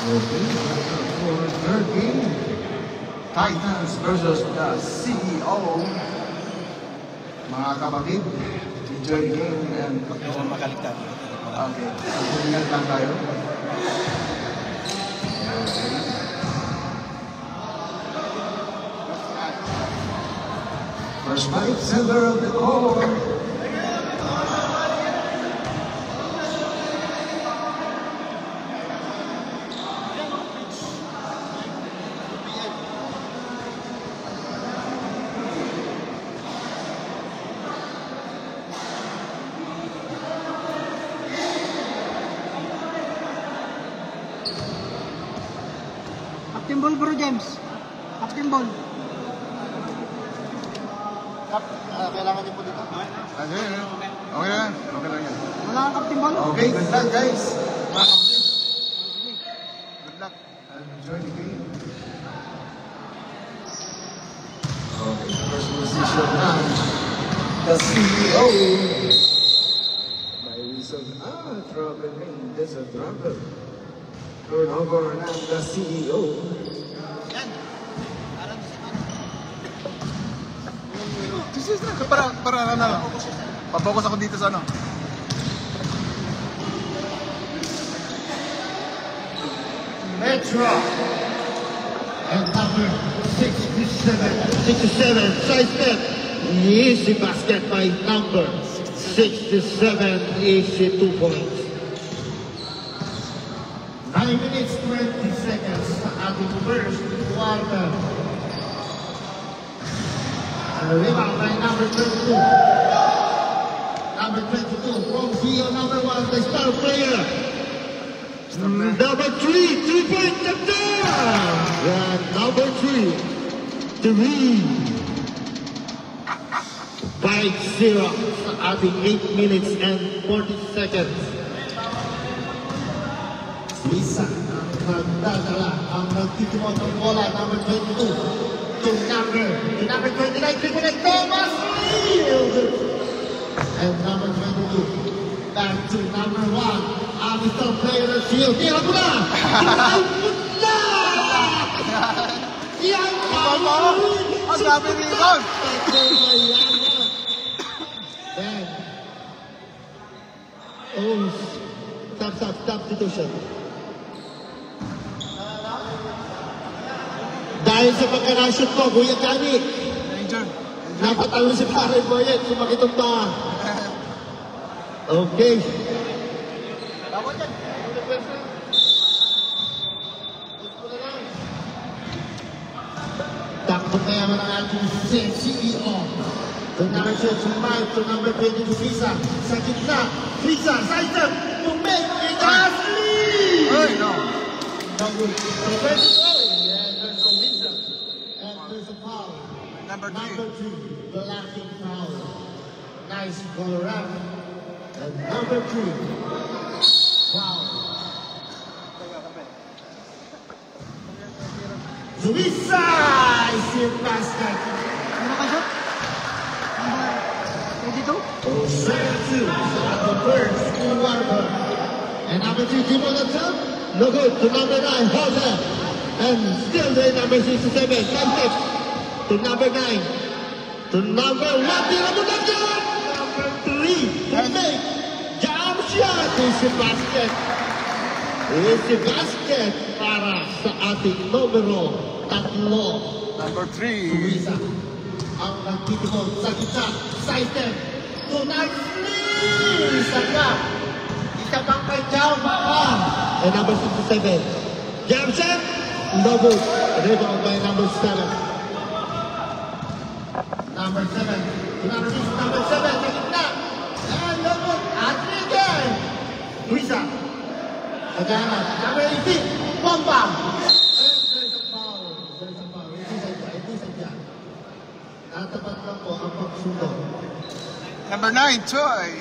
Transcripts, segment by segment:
Okay, for third game, Titans versus the CEO. Mga kapatid, enjoy the game and Magalitan. okay, magpulingan lang tayo. First fight, center of the court. Captain Ball, bro, James. Captain Ball. Kailangan din po dito. Okay lang. Okay lang yan. Wala kang Captain Ball? Okay, good luck guys. Good luck and enjoy the game. Okay, first position na. The CEO. By reason, trouble ring. There's a trouble. Turnover ng the CEO. Para ano, papokus ako dito sa ano. Metro and number 67 side step, easy basket by number 67, easy 2 points. 9 minutes 20 seconds at the first quarter. Rebound by number 22. Number 22 from Gio, number 1, the star player. Number 3, 3-point touchdown! And number 3, 5-0 at the 8 minutes and 40 seconds. Lisa, nagdadala ang nagtitimot ng bola, number 22. To number 29, Triple Thomas Field! And number 22, back to number 1, Mr. Player Field. Tira ko na! Tira ko na! Yan ka! Ang sabi rebound! Then, substitution. Dahil sa pagka-shoot mo, Kuya Kani, napatalo si Pare Boyet, sumakitong pa. Okay. Takbo kaya mo ng ating CEO. To number 25, to number 22, Visa. Sa gitna, Visa, side step, to make it as lead! Hey, no. There's a foul. Number 3. Number 2, the lacking foul. Nice ball around. And number 2, foul. Zubisa! Is basket. Ano ka shot? Number 22? 7-2 at the first quarter. And number 2, Timo Natsan. No good to number 9, Jose. And still the number 67, Santos. To number 9. To number 1, Number 3, to make jump shot. Easy basket. Easy basket para sa ating numero 3. Number 3. Luisa ang nagtitimod sa gitna. Side step. Tonight, isa ka. Isa pang kay Jao Baka. And number 67. Jump shot. No good. Rebound by number 7. Number 7. Number 7 sa gitna. And no good. At again. Luisa. Again. Number 18. Bomba. And there's a foul. There's a foul. Hindi sadya. Natapat lang po ang pagsundo. Number 9, Choi.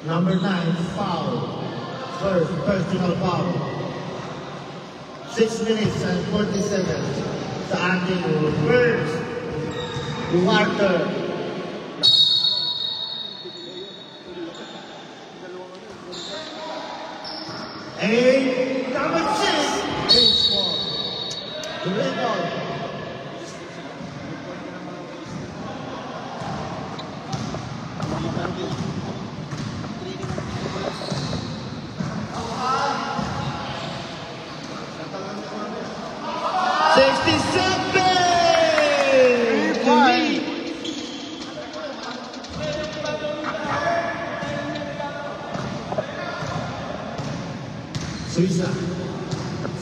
Number 9, foul. First personal foul. 6 minutes and 40 seconds sa ating first quarter. And number 6 is The rebound.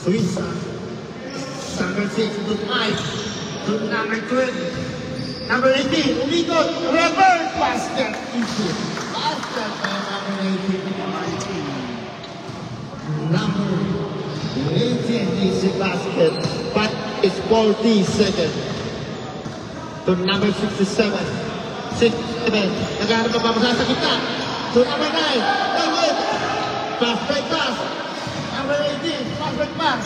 Suiza. Number 6 to 5 to number 20. Number 18, umikot, reverse basket issue. Basket by number 18. Number 18 is a basket, but it's 40 seconds. To number 67. 67, nagharap na pamasa sa kita. To number 9, David. Pass by pass. Number 18, perfect pass.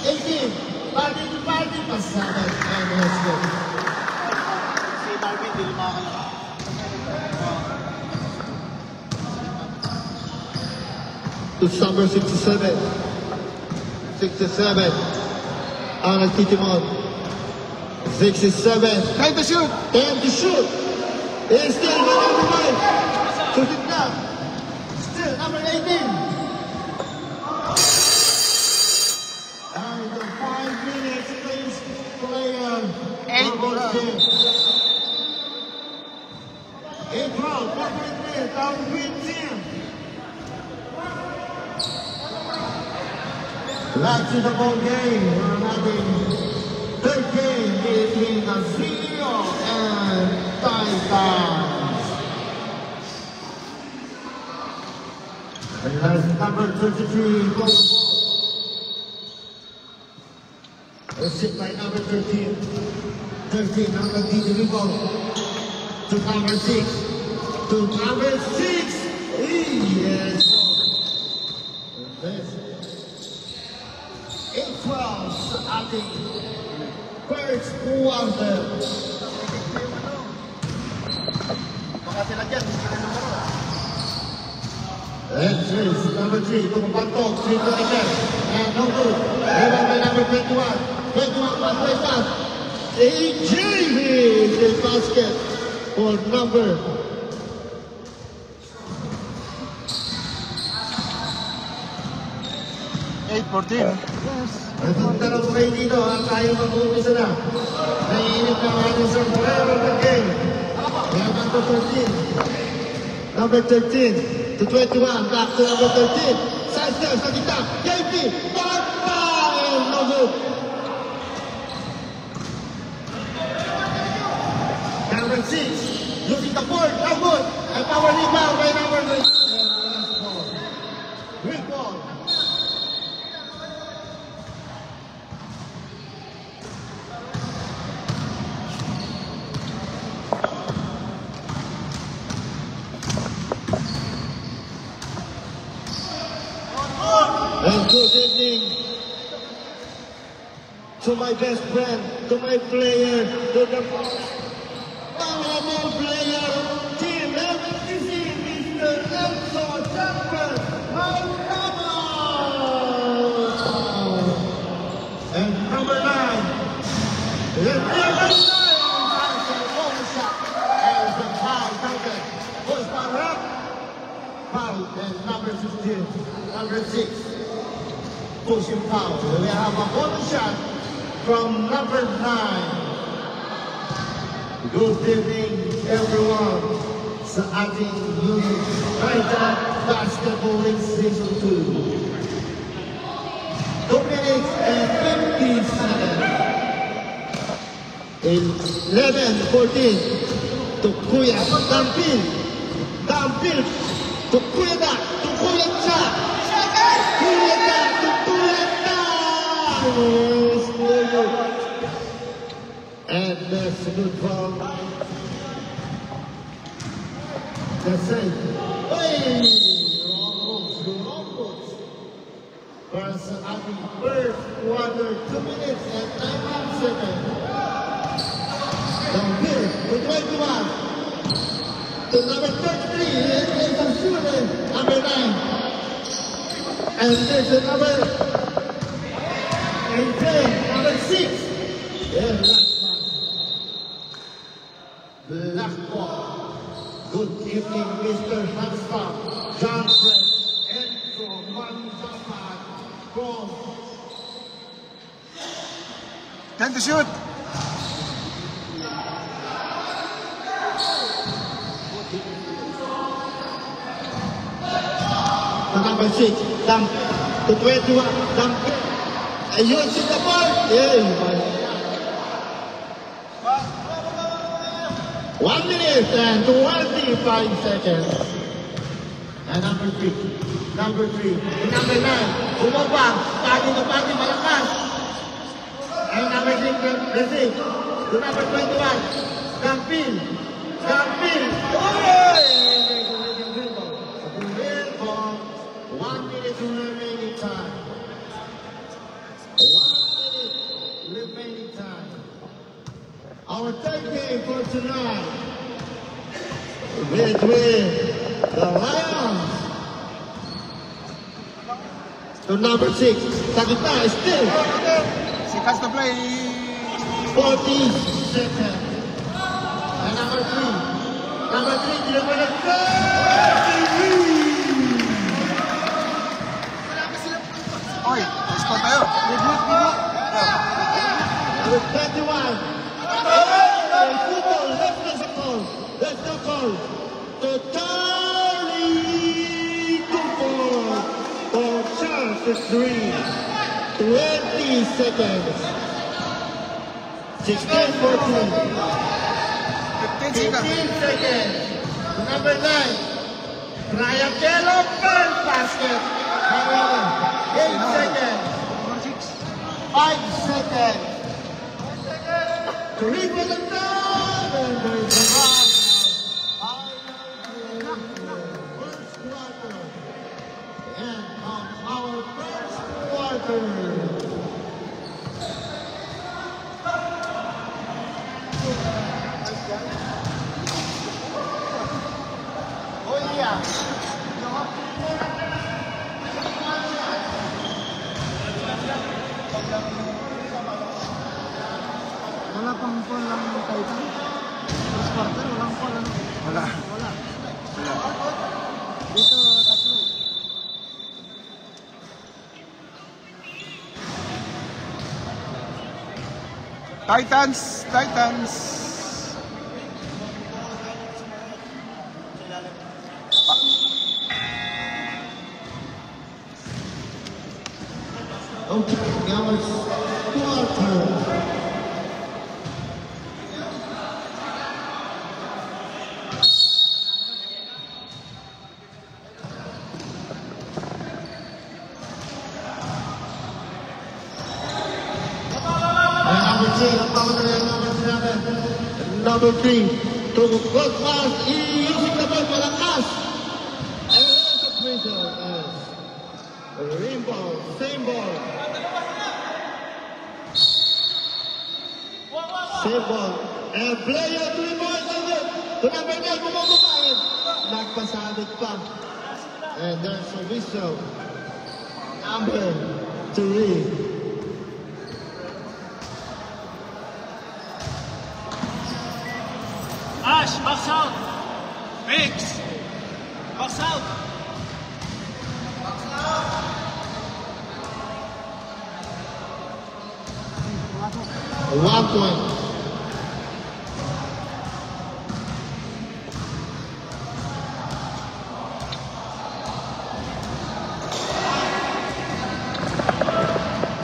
18, party to party, pasagan. And let's go. Si Marvin, hindi lumakalala. To number 67. 67. Ang nagtitimon. 67. Time to shoot. Time to shoot. It's still number 5. Shoot it now. Still number 18. And the 5 minutes please player. 8 round, 4 minutes, down win team. Back to the ball game. We're having third game between Azio and Titans. And that's number 33 goes the ball. It's hit by number 13. 13, number 13 rebound. To number 6. To number 6. Yes. This 8-12 sa ating first quarter. Baka sila dyan, hindi na numero. Let's race number 3. Tumapantok. 3 to again. And no good. Rebound by number 21. 21 pass pass. AJ hits the basket for number 8-14. Itong dalawang play dito ang tayo mag-umpisa na. Naiinip na ang ating sa forever the game. Number 13. Number 13 to 21. Back to number 13. Side step sa kita. JP. Bye-bye. No good. Number 6. Losing the board. No good. And power rebound by number 3. Last ball. Quick ball. And good evening to my best friend, to my player, to the Panama player, Team MTC, Mr. Enzo Chamber, Maltama! And number 9, the number 9, and the high target, was Barak, foul, and number 15, number 6. Pushing foul. We have a bonus shot from number 9. Good evening, everyone. Sa ating new Titan Basketball League Season 2. 2 minutes and 50 seconds. 11-14 to Kuya Dampil. Dampil to Kuya Da. To Kuya Cha. Kuya Da to Kuya Da. Yes, good. And that's a good ball. That's it. Hey! Wrong moves. First, after first quarter, 2 minutes and 19 seconds. Dampil to 21. To number 33, is a shooter, number 9. And there's a number 18, number 6. 6. Yeah, last one. Last one. Good evening, Mr. Handsome, John Fred, Enzo Manzapan from 10 to shoot. to number 6, dump to 21, dump. And you shoot the ball. Yeah, 1 minute and 25 seconds. And number 3, number 9, bumaba, pagi, malakas. And number 6, to number 21, Gampil. Oh! 1 minute remaining time. 1 minute remaining time. Our third game for tonight between the Lions to number 6, Sagita is still She has to play. 40 seconds. And number 3, deliver the Oy, score tayo. Number 21. Football, let's go call. To Charlie Cooper for Charles 3. 20 seconds. 16-14. 15 seconds. Number 9. Triacello first basket. 8 seconds. 5 seconds. Three for the top. And there's a run. First quarter. End of our first quarter. Oh yeah. Wala pang phone lang ng Titan. First quarter, walang phone ano? Wala. Dito, tatlo. Titans. Okay, now it's quarter. Number 3, to good pass, using the ball, malakas. And there's a pressure as rainbow, same ball. Same ball. And player 3 balls again. To number 9, bumababa. Nagpasabit pa. And there's a whistle. Number 3. Ash, box out. Mix. Box out. 1 point.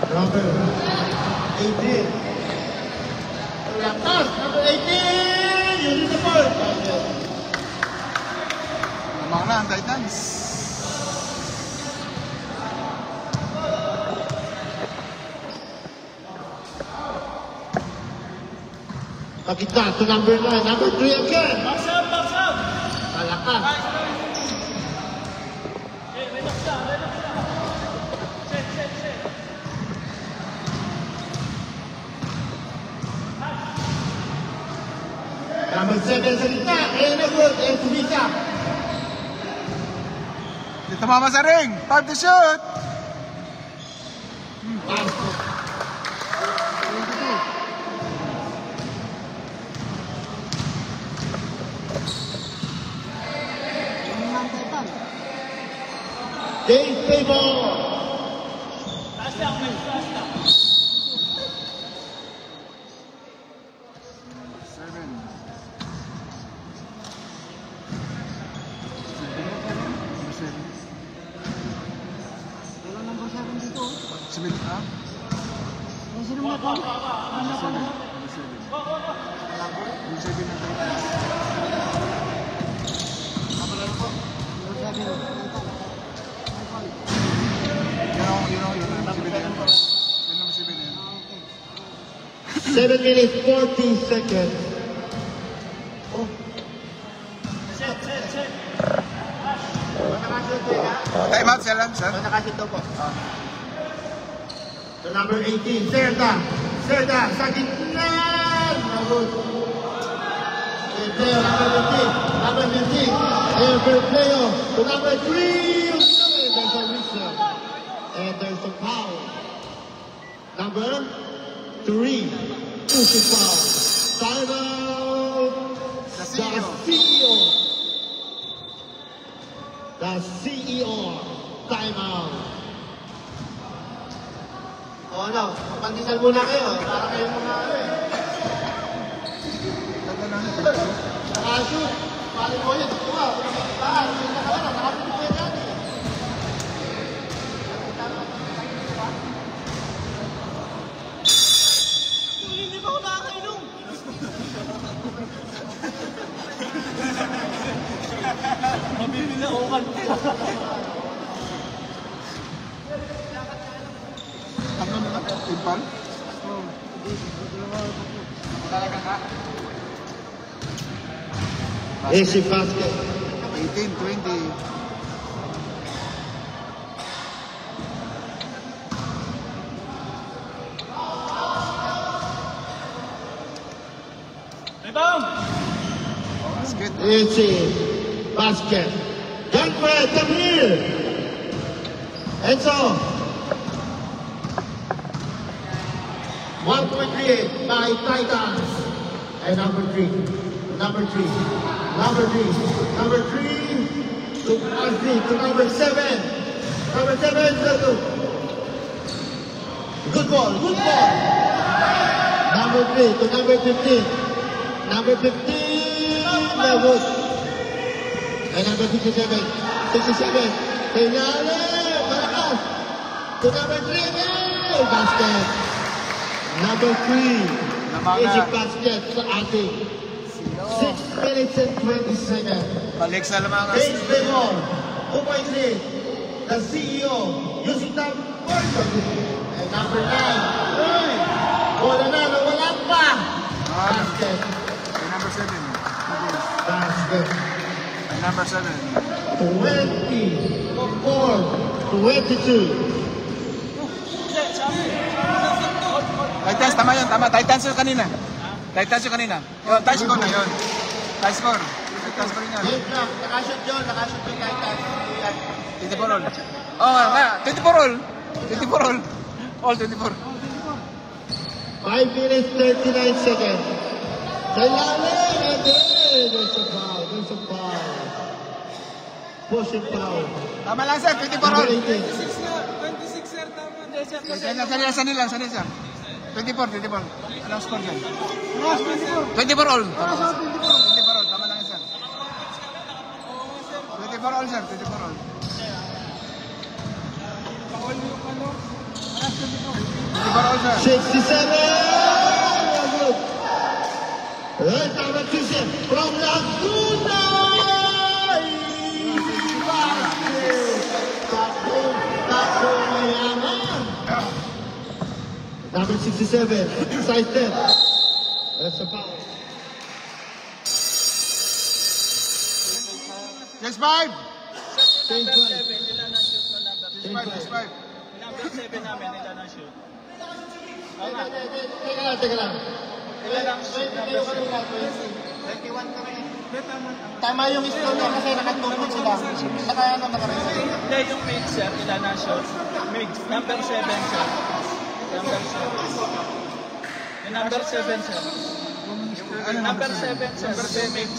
Number 18. Lakas, number 18. Using the ball. Lamang na ang Titans. Pakita to number 9, number 3 again. Box out, box out. Malakas. Number 7 sa gitna, Edward and Tumika. Di tumama sa ring. 5 to shoot. They favor. Last lang, Mix. Last lang. 7. Wala number 7 dito. 7, ha? Yung sino mo ito? Ano pa na? 7 ng Titans. Number 7. Yun ang 7 na yan. Yun ang 7 na yan. 7 minutes 40 seconds. Time out, sir lang, sir. To number 18, Serda. Serda, sa gitna. Nabot. Player number 15. Number 15. Every player. To number 3. There's a whistle. And there's a foul. Number 3. Push it foul. Time out. The CEO. The CEO. Time out. O ano, pandesal muna kayo. Para kayo mga ano eh. Tagal lang. Nakashoot. Pali mo yun. Diba? Nakashoot po yan yan eh. Hindi pa ako nakakainom. Mabili na ako kante. Ano na lang? Impal? Talaga ka? Easy basket. 18, 20. Rebound! Basket. Easy basket. Young Fred, come here. Enzo. 1.3 by Titans. And number 3. Number 3. Number 3. Number 3 to Ashley to number 7. Number 7 to good ball. Good ball. Number 3 to number 15. Number 15. Levos. And number 67. 67. Pinale. Malakas. To number 3 again. Basket. Number 3. Easy basket sa ating. 6 minutes and 20 seconds. Balik sa lamangas. James Bemol, 2.3. The CEO, using the person. And number 9. Wala na, wala pa. Basket. Number 7. Basket. Number 7. 24. 22. Titans, tama yun, tama. Titans yung kanina. Titans yung kanina. Yun, tie score na yun. Tie score. Titans pa rin yan. Yes, lang. Nakashoot yun. Nakashoot yung Titans. 24 all. Oo nga, 24 all. 24 all. All 24. 5 minutes, 39 seconds. Sa ilalim. And then, there's a foul. There's a foul. Pushing foul. Tama lang sir, 24 Number all. 18. 26 sir, tama. Sanila. 24. Anong score dyan? Last 24. 24 all. Para sa 24. 24 all, tama lang sir. 24 all sir, 24 all. Bawal yung ano. Last 24. 24 all sir. 67. Good. Right, number 2 from Laguna. Number 67, size 10. That's a foul. Yes, 5. Change Number five. 7, ilan ang shoot ng number 7? Yes, 5. Number 7 namin, ilan ang shoot? Teka lang. Ilan ang shoot number 7? 21 kami. Tama yung score niya kasi nakatulog sila. Saka ano nakareset. Hindi, yung mix sir, ilan ang shoot? Mix, number 7 sir. Number 7. Yung number 7 sir. Ano Number 7 sir, mix.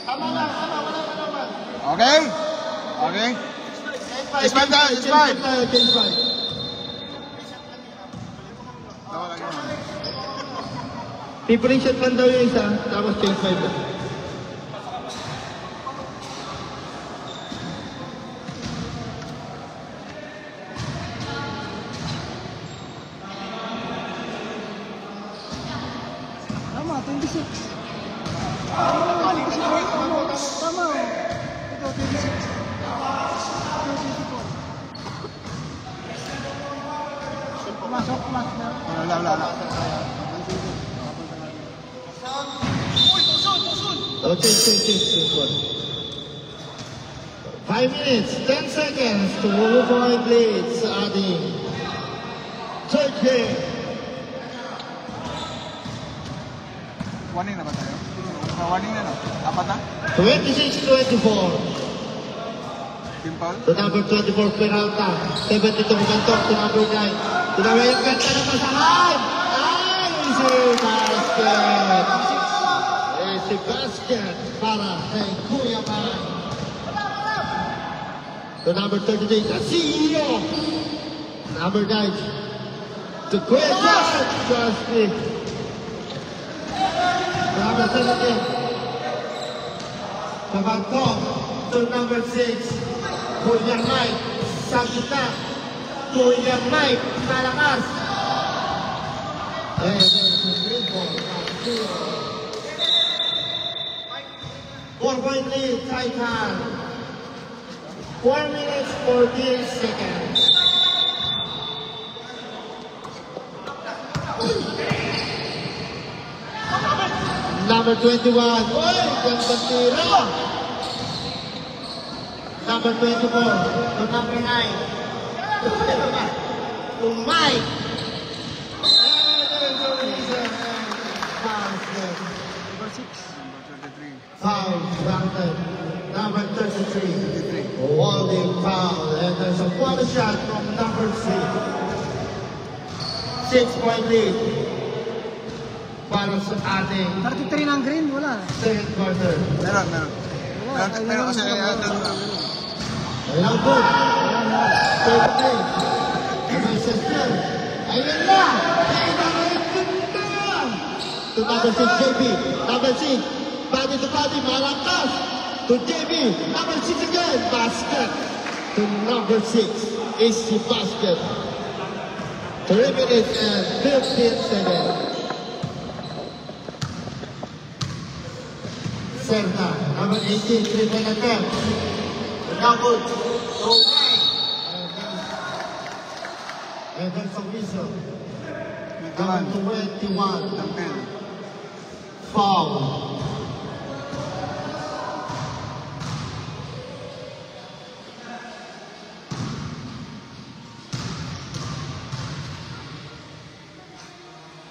Tama lang, wala. Okay? Okay? It's 5 tayo, it's 5. Change 5. Tawa lang yun. Pipring shot lang daw yung isa, tapos change 5 lang. Tama, 26. Tama. Ito, 26. Pumasok na. Wala. Oh, change 5 minutes, 10 seconds to avoid leads, adding third game. Warning na ba tayo? Warning na no? Apat na? 26-24. Simple? To number 24, Peralta. 72 Mugantok to number 9. To number 8, ganda na pasahan! Ay, easy basket! Easy basket para kay Kuya Man. To number 33, Casio. Number 9, to Kuya John. Trust me. To number 17, Kabantong. To number 6, Kuya Mike, sa gitna. Kuya Mike, malakas. And there's a green ball. 4-point lead, Titan. 4 minutes, 14 seconds. Number 21, oy, ganda tira. Number 24, to number 9. To Mike. And there's a reason. Basket. Number 6. Number 33. Foul granted. Number 33. Holding foul. And there's a quarter shot from number 6. 6-point lead. Para sa ating 33 ng green, wala. second quarter. Meron. Meron kasi Ayun po. Third place. May sister. Ayun na. To number 6, JB. Number 6. Body to body. Malakas. To JB. Number 6 again. Basket. To number 6. Easy basket. 3 minutes and 15 seconds. Serta. Number 18. 3-point attempt. Double. Okay. And there's a whistle. Number 21. Tampil. Foul.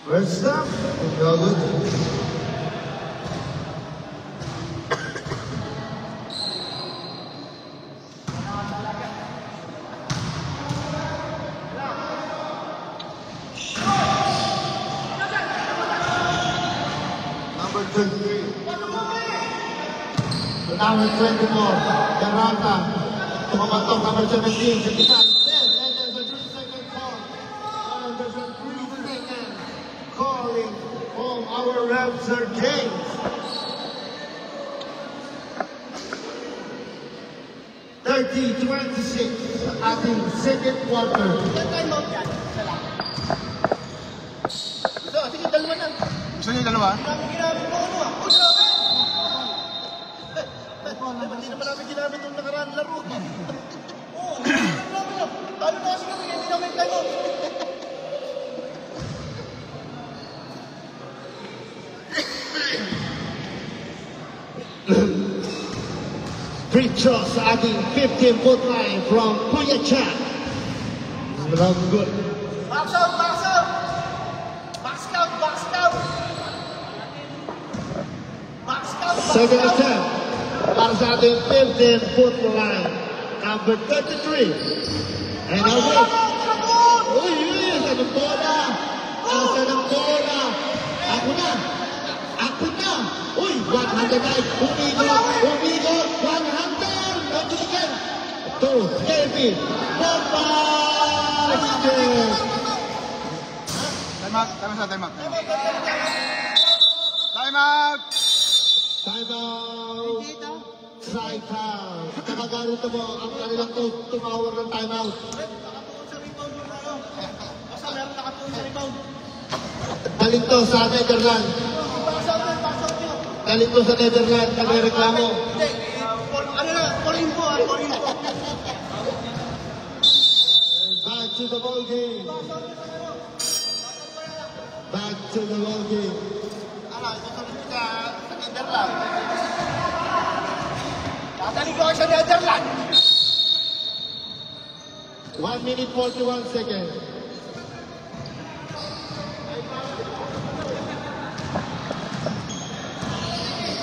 First up, no good. Number 23. To number 24, Garanta. Tumabatok number 17, 59. And there's a 3-second call. And there's a 3-second calling from our ref, Sir James. 30-26 sa ating second quarter. Gusto niyo yung dalawa? Hindi naman namin ginamit yung nakaraan laro. Oo, paano na kasi kami hindi namin kayo? Free throw sa ating 15-foot line from Kuya Chan. Not good. Box out! Box out! Box out! Box out! Box out! Second attempt para sa ating 15-foot line. Number 33. And away. Uy, asa ng bola? Asa ng bola? Ako na. Ako na. Uy, 100 light. Umigot. 100. to Kelvin. Bomba! Time out. Time out. Time out. Time out. Timeout! Strikeout! Nakaganito mo ang kanilang tumawag ng timeout. Galing to sa Netherlands. Galing to sa Netherlands. Nagre-reklamo. Back to the ball game. Back to the ball game. Tatalig ako sa Netherlands. 1 minute 41 seconds.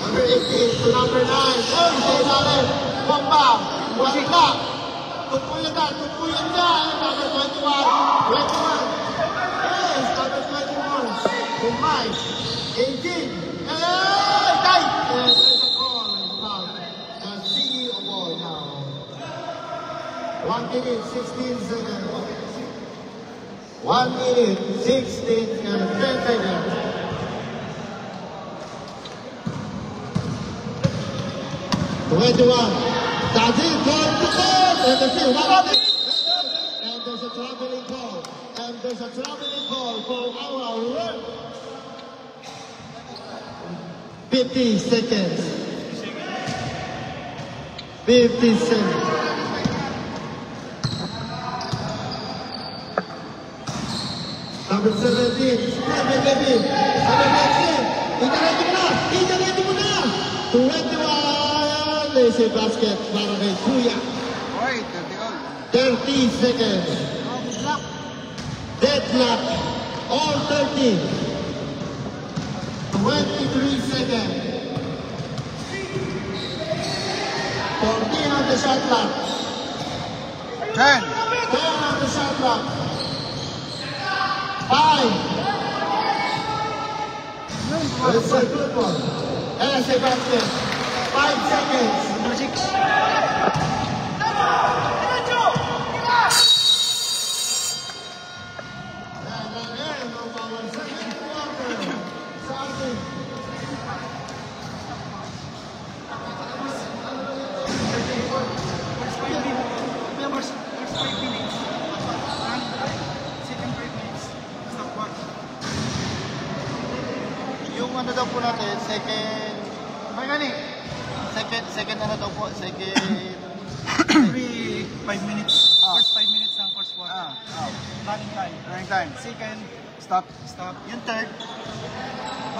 Number 18 to number 9. Oh, sa ilalim. Bomba. Wala. Tupuyan na. Number 21. 21. Yes, number 21. Bumay. 18. Hey, tight. Yes, there's a call. Foul. The CEO ball now. 1 minute, 16 seconds. 1 minute, 16 and 10 seconds. Does it go to goal? And the field. And there's a traveling call. And there's a traveling call for our run. 50 seconds. 50 seconds. Number 17. Itareto mo na. 21. Lazy basket para kay Kuya. Oy, 30 all. 30 seconds. Deadlock. All 30. 23 seconds. 14 on the shot clock. 10. 10 on the shot clock. 5. It's a good one. And a basket. 5 seconds. Number 6. Yung ano daw po natin, second... Second ano daw po, second... Every 5 minutes. First 5 minutes ng first quarter. Running time. Running time. Second, Stop. stop. Yung third,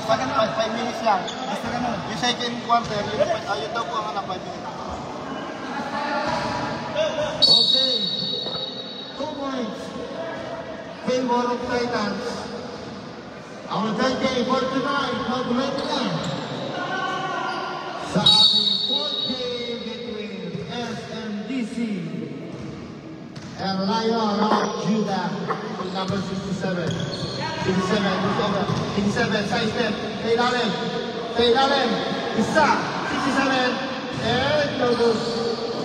Basta ganun. 5 minutes lang. Basta ganun. Yung second quarter, yun daw po ang anak 5 minutes. Okay. 2 points. Favor of Titans. Our third game for tonight, mag-ready na. Sa ating fourth game between SMDC and Lion of Judah, number 67. 67, side step, sa ilalim, isa, 67, and no good.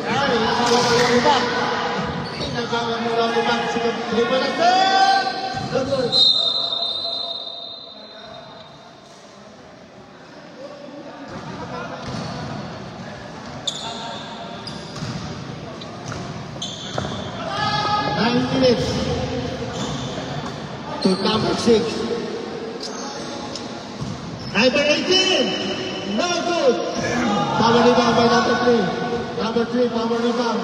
Ay, nagawa mo yung iba. Nagawa mo yung iba. Sige, lipa natin! No good. Minutes to number 6. Number 18, no good. Power rebound by number 3. Number 3, power rebound.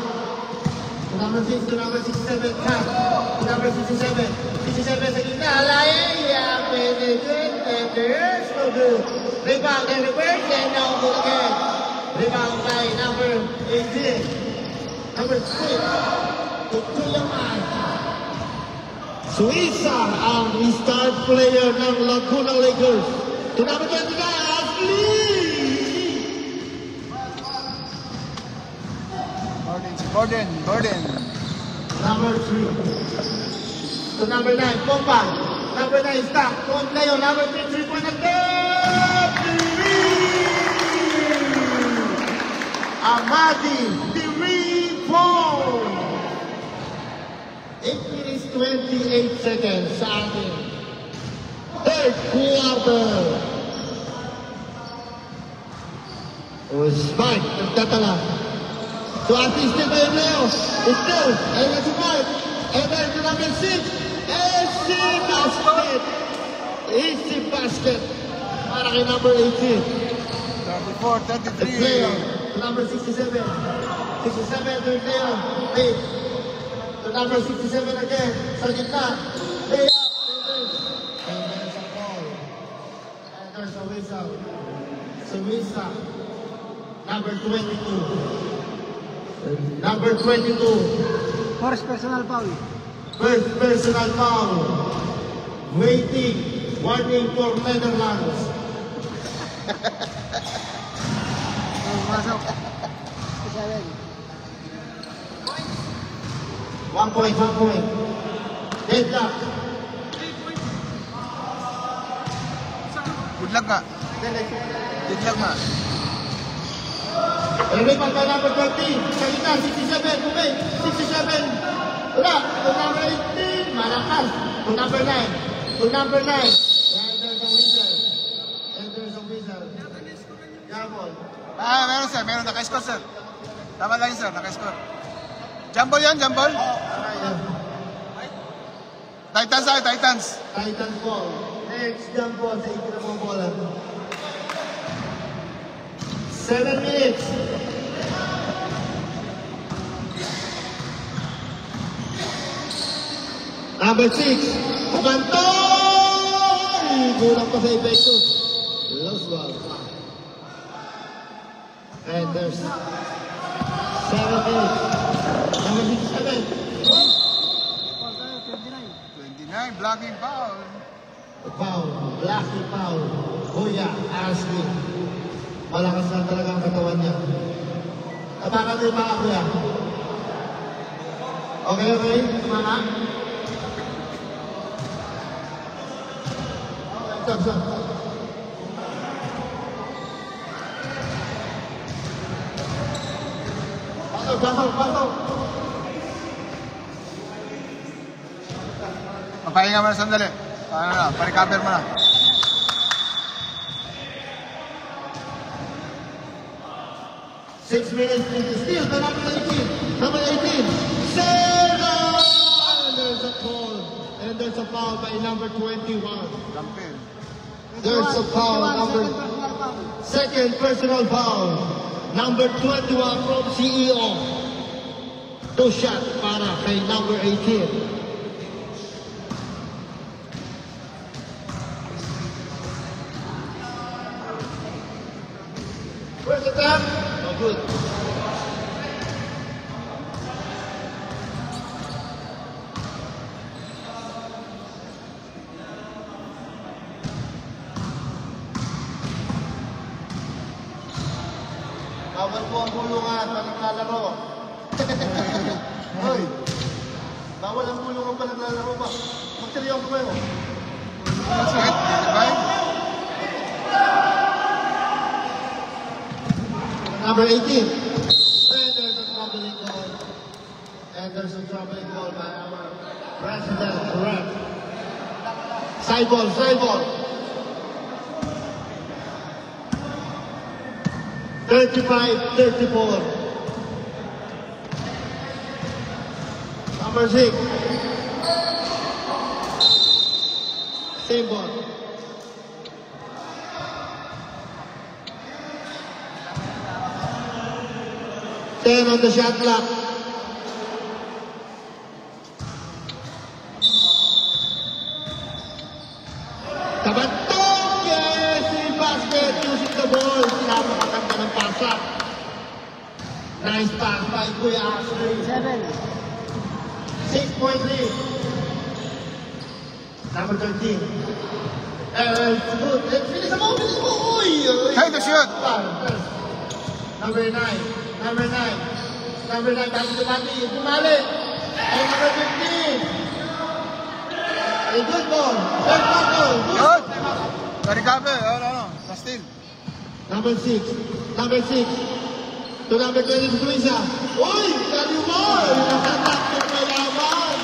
To number 6, to number 67, cut. To number 67, 67 sa gitna. Alaya, pwede good, and there's no good. Rebound and reverse, and no good again. Rebound by number 18. Number 6. Tutulangan. Suiza ang start player ng Laguna Lakers. Tunamagyan nila ang Gordon. Number 3. To number 9, Pompa. Number 9, stop. Pompa yun. Number 3, 3-point attempt. Amadi, the 3-point. 28 seconds sa ating third quarter. Spike, nagtatala. So assist still by Leo. It's still, and that's a mark. And then to number 6, easy basket. Easy basket. Para kay number 18. 34, The 33. player, to number 67. 67 to Leo. 8. To number 67 again. Sa gitna. Lay up. And there's a ball. And there's a whistle. So whistle. Number 22. Number 22. First personal foul. First personal foul. Waiting. Warning for Netherlands. Masok. 1 point, 1 point. Deadlock. Good luck nga. Good luck nga. Every pa number 13. Sa gitna, 67. Bumay. 67. Wala. To number 18. Malakas. To number 9. To number 9. And there's a whistle. And there's a whistle. Jambol. Meron sir, meron. Naka-score sir. Tama lang yun sir, naka-score. Jambol yan, jambol. Titans tayo, Titans. Titans ball. Next jump ball sa ikinamang bola. 7 minutes. Number 6. Abantoy! Kulang pa sa Epectus. Lost ball. And there's 7 minutes. Number 67. 29, blocking foul. Foul. Blocking foul. Kuya, Ashley. Malakas na talaga ang katawan niya. Tapakan mo yung mga kuya. Okay, okay? Mga? Stop, stop. Pasok. Mapahinga mo na sandali. Ano na, pa-recover mo na. Six minutes still, the number 18. Number 18. Zero! And there's a call. And there's a foul by number 21. Lampin. There's a foul, number second personal foul. Number 21 from CEO. Two shot para kay number 18. Where's the tap? No good. Bawal po ang bulungan pag naglalaro. Hoy! Bawal ang bulungan pag naglalaro ba? Magseryoso kayo. Sakit, diba? Number 18. And there's a troubling goal. And there's a troubling goal by our president, ref. Side ball, side ball. 35-34. Number 6. Same ball. Ten on the shot clock. Kabantog! Yes! The basket using the ball. Napakaganda ng pasa. Nice pass by Kuya Ashley. 6.3. Number 13. And good. Bilis mo! Uy! Try to shoot. Number 9. Number 9. Number 9. Bago sa bati. Bumalik. And number 15. A good ball. Third ball. Good. Pa-recover. Ano. Pa-steal. Number 6. Number 6. To number 20. Luisa. Uy! Kali mo! Nakatak yung malaman.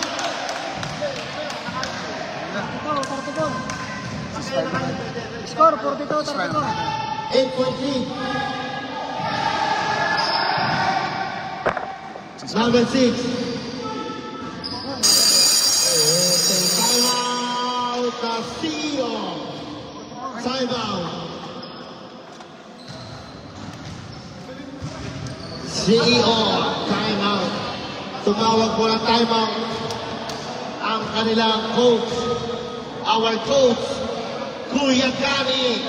42-34. Score, 42-34. 8.3. Number 6. Time out. Castillo. Time out. CEO. Time out. Tumawag po ng time out ang kanilang coach. Our coach, Kuya Gani.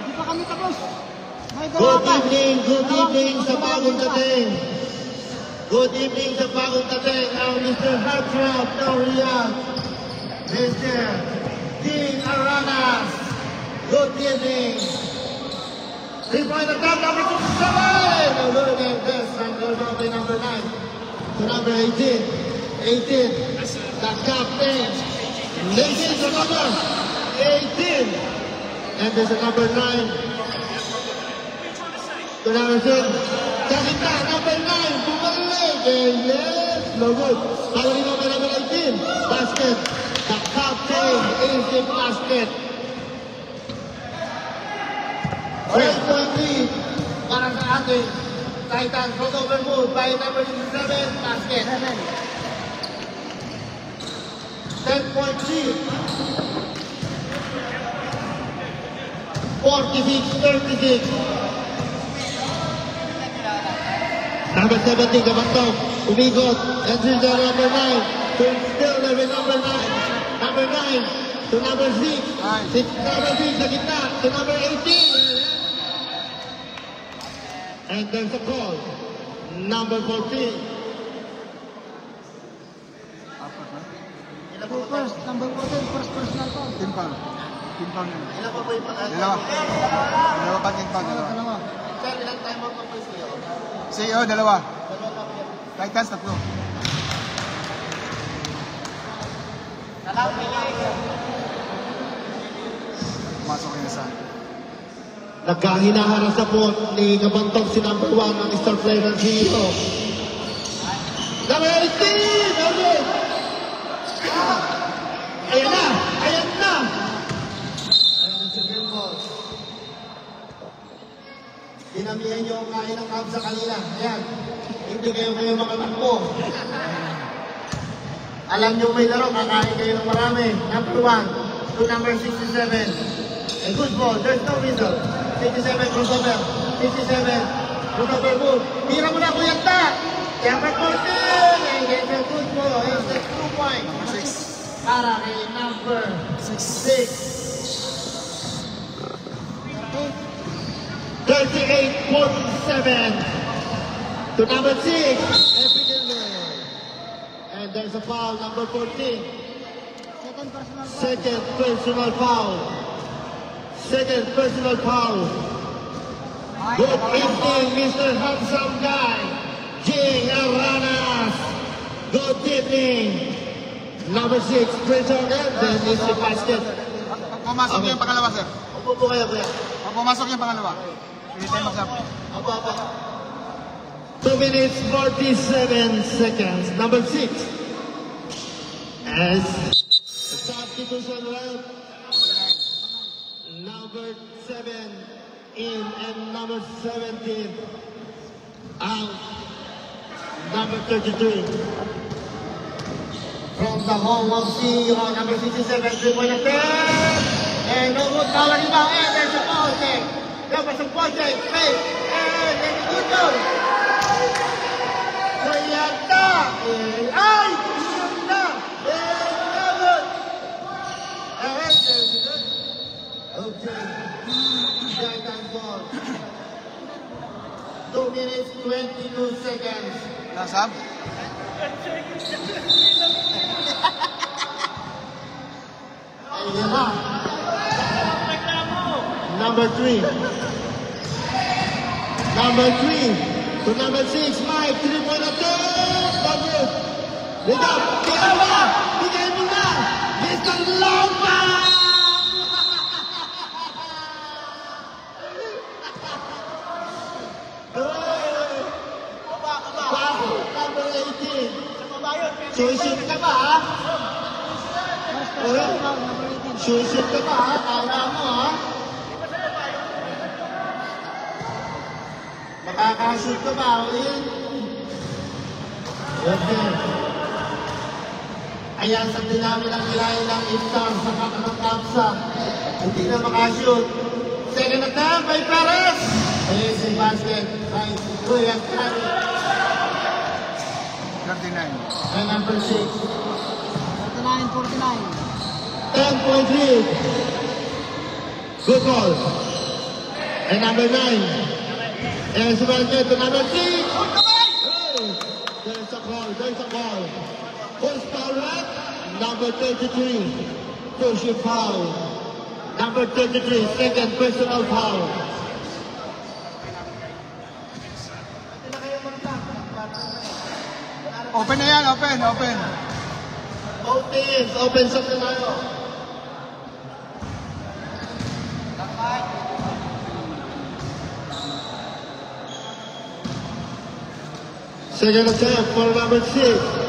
Hindi pa kami tapos. May Good dalawa pa. evening sa bagong dating. Good evening sa bagong dating ang Mr. Hartrop ng Riyadh. Mr. King Aranas. Good evening. 3-point attack, number 27. A little bit this, and goes on to number 9. To number 18. 18. The captain. Ladies, the number 18. And there's a number 9. To number 6. Kakita, number 9. Bumalik. And yes, no good. Paulino by number 18. Basket. The captain is the basket. 3.3 para sa ating Titan crossover move by number 7, basket. 10.3 46-36. Number 17, Kabantog, umigot, entry to number 9, still there with number 9, number 9 to number 6, number 6 sa gitna, to number 18. And there's a call. Number 14. First, number 14, first personal foul. Team foul. Team foul nila. Ilan pa po yung Dalawa. Dalawa pa team foul. Dalawa. Dalawa. Sir, ilang timeout pa po yung CEO? CEO, dalawa. Titans, tatlo. Pumasok yun sa Nagkahinaharap sa po ni Kabantog si number 1 ng star player ng CEO. Number 18! Okay. Ayan na! Ayan na! Ayan na si Grimble. Dinamihan niyo ang kain ng Cubs sa kanila. Ayan. Hindi kayo makatakbo. Alam niyo may laro, kakain kayo ng marami. Number 1 to number 67. A good ball, there's no result. 57 crossover. 57 crossover move. Tira mo na Kuya Ta! Number 14! And it's a good ball. It's a 2 point. Para kay number 6. 38-47 to number 6. And there's a foul, number 14. Second personal foul. Second personal foul. Second personal foul. Good evening, Mr. Handsome Guy. King Aranas. Good evening. Number 6, Prince Organ. Then is the basket. Pumasok yung pangalawa, sir. Upo po kayo, kuya. Pumasok yung pangalawa. Pilitin mo, sir. Opo, opo. 2 minutes, 47 seconds. Number 6. As substitution round. Number 7 in and number 17 out. Number 33. From the home of CEO, number 67, 3-point attempt. And no good power rebound. And there's a foul check. There was a foul check. Fake. And there's a good goal. Kayata. Ay! Ganda! And good. And there's a good. Okay. Giant ball. 2 minutes, 22 seconds. Nasab? Ayan na. Number 3. Number 3 to number 6, Mike. 3-point attempt. Number. Read up. Bigay mo na. Bigay mo na. Mr. Lopez. baho. Number 18. Suicide ka ba, ha? First foul, number 18. Suicide ka ba, ha? Kala mo, ha? Makakashoot ka ba, Owen? Okay. Ayan, sa dinami ng ilahin ng Iftar sa kakatang kapsa. Hindi na makashoot. Second attempt by Perez. Ayan si basket by Kuya Kari. 39. And number 6. 49. 10-point lead. Good ball. And number 9. And si basket to number 3. There's a call. First foul, right? Number 33. First foul. Number 33, second personal foul. Open na yan, open. Both teams, open sa tayo. Second attempt for number 6.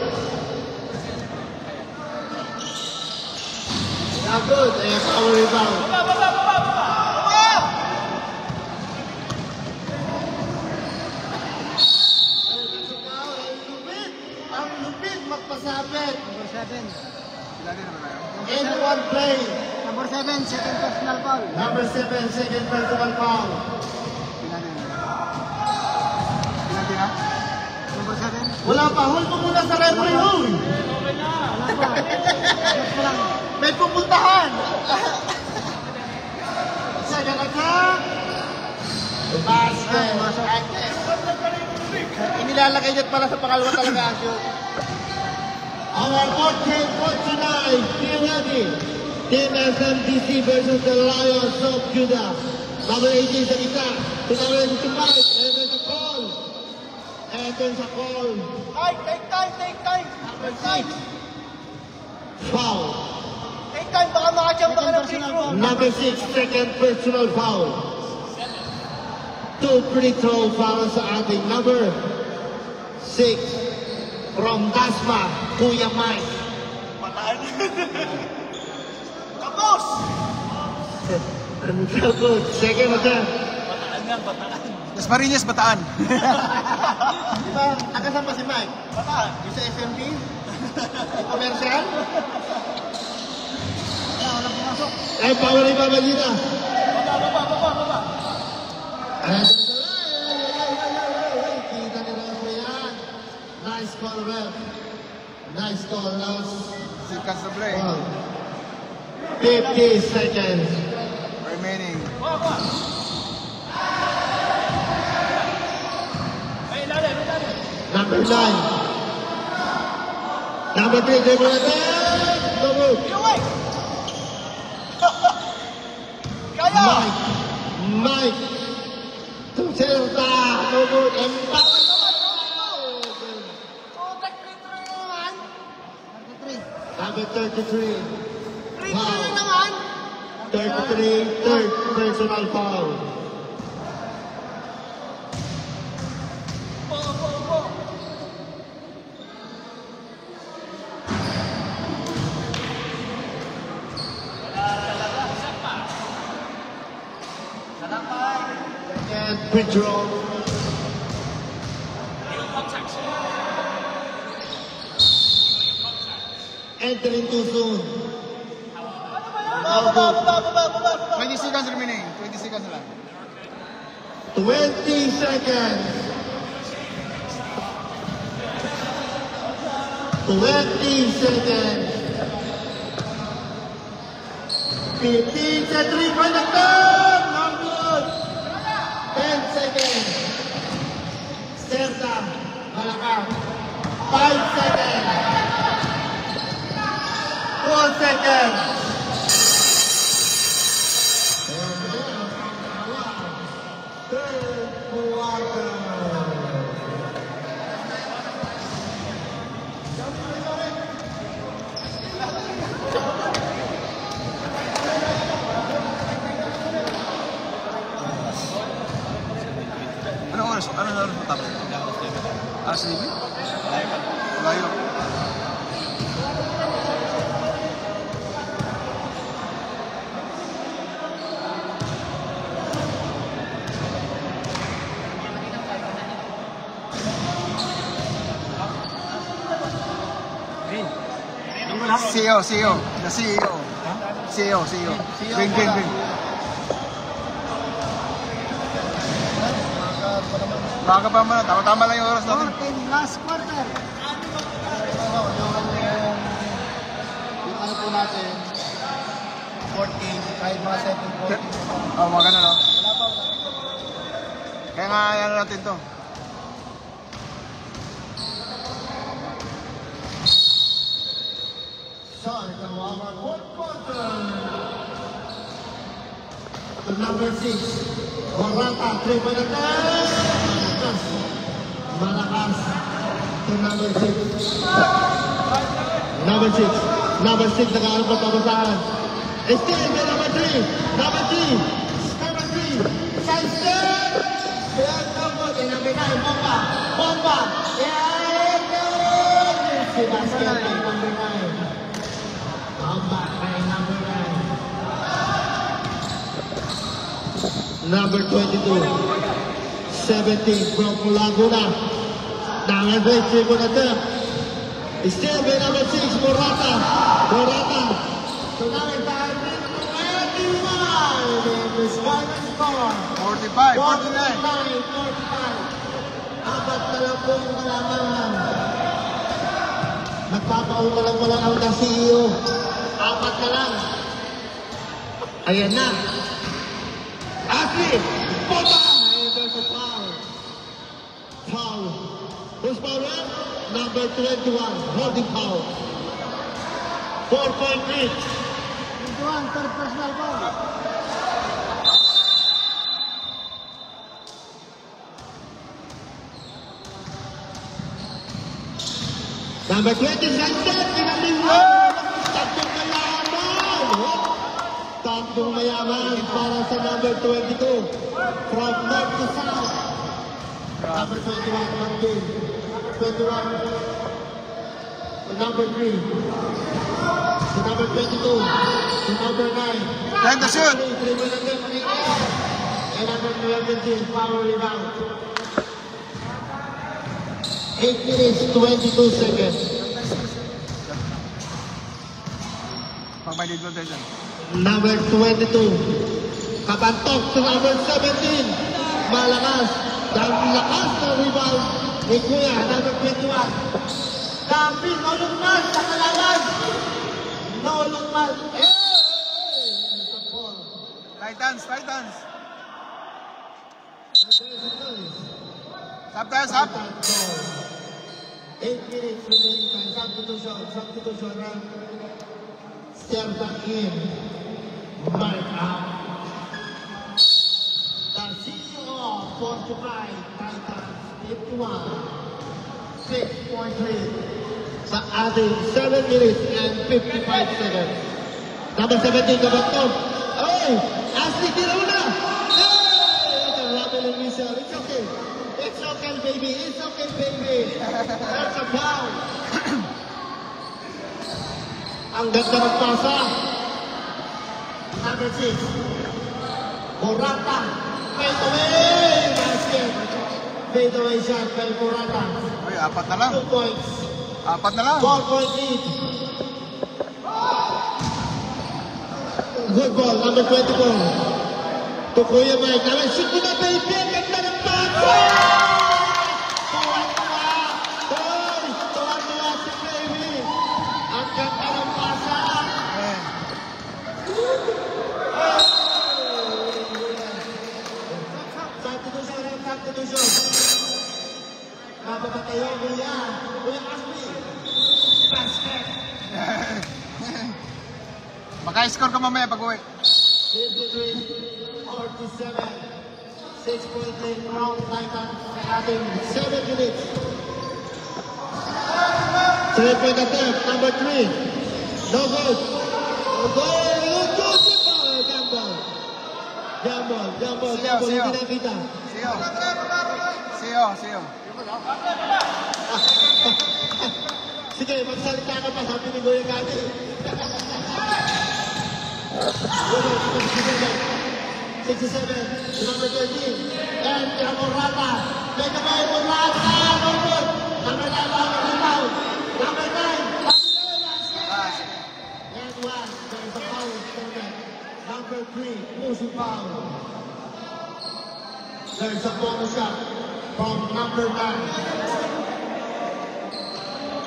Not good, and power rebound. Ang lupit, magpasabit. Number 7. In one play. Number 7, second personal foul. Number 7, second personal foul. Pinanti na? Number 7. Wala pa, hold mo muna sa referee room. Wala pa. Shoot mo lang. May pupuntahan. Second attempt. Basket. Inilalagay niya para sa pangalawa talaga ang shoot. Our 14 for tonight, be ready. Team SMDC versus the Lions of Judah. Number 18 sa isa. Tunawin si Mike. And there's a call. And there's a call. Take time. Number 6. Foul. Take time, baka makajump ka ng free throw. Number 6, second personal foul. 2 free throw foul sa ating number 6 from Dasma, Kuya Mike. Pataan. Tapos! Good. Second attempt. Bataan. Las Marinas, Bataan. Di ba, nakasan pa si Mike? Bataan. Yung sa SMD? Yung commercial? Wala pumasok. Ay, power rin ba dito? Baba. Kita ni Rosmo yan. Nice call, ref. Nice call, Los. Seconds to play. 50 seconds. Remaining. Ay, ilalim. Number 9. Number 3, dribble again. No move. Iway! Kaya! Mike. To Celta. No good. And power. Number 33. Foul. 33, third personal foul. And withdraw. Entering too soon. Baba. 20 seconds remaining. 20 seconds lang. 20 seconds. 20 seconds. 15 sa 3-point attempt. Not good. 10 seconds. Serta. Malakang. 5 seconds. 4 seconds. Third quarter. Ano oras? Ano oras matapos? RCB? Layo pa. Layo. CEO. The CEO. CEO. Bing. Baka pa muna. Tama lang yung oras natin. 14 last quarter. Yung ano po natin, 14, kahit mga 7, 14. Oh, maganda no? Wala pa. Kaya nga, ano natin to. Sean, Kawawa, fourth quarter. To number 6, Morata, 3-point attack. Malakas. To number 6. Number 6, nag-aaral pa tabataan. Still, may number 3. Number 3. Side step. Kaya number 9, Bomba. Si basket ay number 9. Bomba kay number 9. Number 22. 17, from Laguna. Nangan-break, 3-point attempt. Still may number 6, Morata. So now it's time to 21. And the final score. 45, 49. 45. Apat na lang pong kalamangan. Nagpapaunga lang ang CEO. Apat na lang. Ayan na. Ashley! Bomba! And there's a foul. Who's foul in? Number 21. Holding foul. 4-point lead. 21, third personal foul. Number 20, Sanchez, pinaling mo! Taktong mayaman para sa number 22. From north to south. Number 21, Martin. 21. To number 3. To number 22. To number 9. Time to shoot. And number 17, power rebound. 8 minutes, 22 seconds. Pag may advantage. Number 22. Kabantok to number 17. Malakas. Dahil lakas na rebound ni Kuya, number 21. Dami, no lungmas sa kalaban. No lungmas. Titans. Stop. 8 minutes remaining time. Substitution run. Serta in. Mark out. Tarcisio, 45. Titans, 51. 6-point lead. Sa ating 7 minutes and 55 seconds. Number 17, Kabantok. Oh! Ashley Tiruna! Hey! Ito, Robin and Michelle. It's okay. It's okay, baby. There's a foul. Ang ganda ng pasa. Number 6. Morata. Fade away. Basket. Fade away shot by Morata. Uy, apat na lang. 2 points. 4-point lead. Good ball. Number 24. To Kuya Mike. Naman, shoot mo na, baby. Ang ganda ng pasa. Tuwa si baby. Ang ganda ng pasa. Substitution. Napapatayo, Kuya. Kuya Ashley. Basket. Maka-score ka mamaya pag-uwi. 53, 47. 6-point lead from Titans. Ating 7 minutes. 3-point attempt, number 3. No good. Gamble. Siyo. Hindi nakita. CEO. Sige, magsalita ka pa, sabi ni Goya Gani. 67, number 13, and Morata. Take a ball, Morata, no good. Number 9, rebound. Number 9, and 1, there is a foul taken. Number 3, pushing foul. There is a bonus shot from number 9.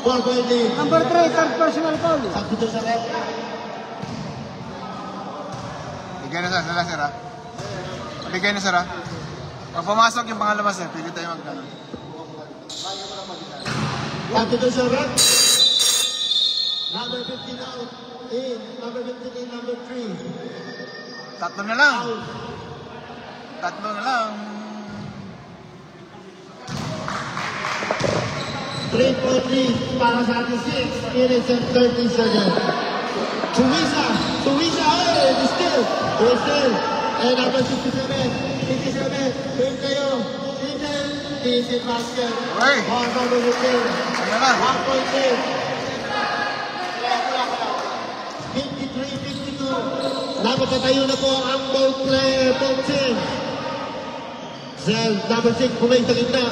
4-point lead. Number 3, third personal foul. Sakto to sa rep. Bigay na sila, sir, ha? Bigay na, sir, ha? Pag pumasok yung pangalabas, sir, pwede tayo mag-gano'n. Sakto to sa rep. Number 15 out. In. Number 15 in, number 3. Tatlo na lang. Out. Tatlo na lang. 3-point lead para sa ating 6 minutes and 30 seconds. Suwiza, still. And number 67, hit kayo. Easy basket. Uy! Ball number 15. Ayan na. 1-point lead. 53-52. Napapatayo na po ang ball player, Ponsin. Zell, number 6, pumay sa gitna.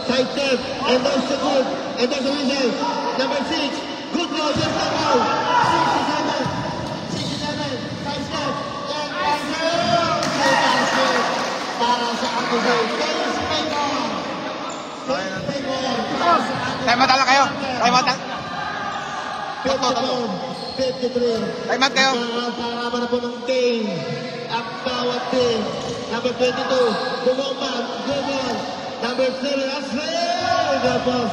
Side step, and there's the good, and there's the whistle. Number 6, good ball, just the ball. 67, side step, and basket. Para sa Akuzay. Time out lang kayo. Time out lang. 53. Time out kayo. Para na po ng game. Ang bawat team. Number 22, Bumomban, good ball. Number 7, Ashley, good pass.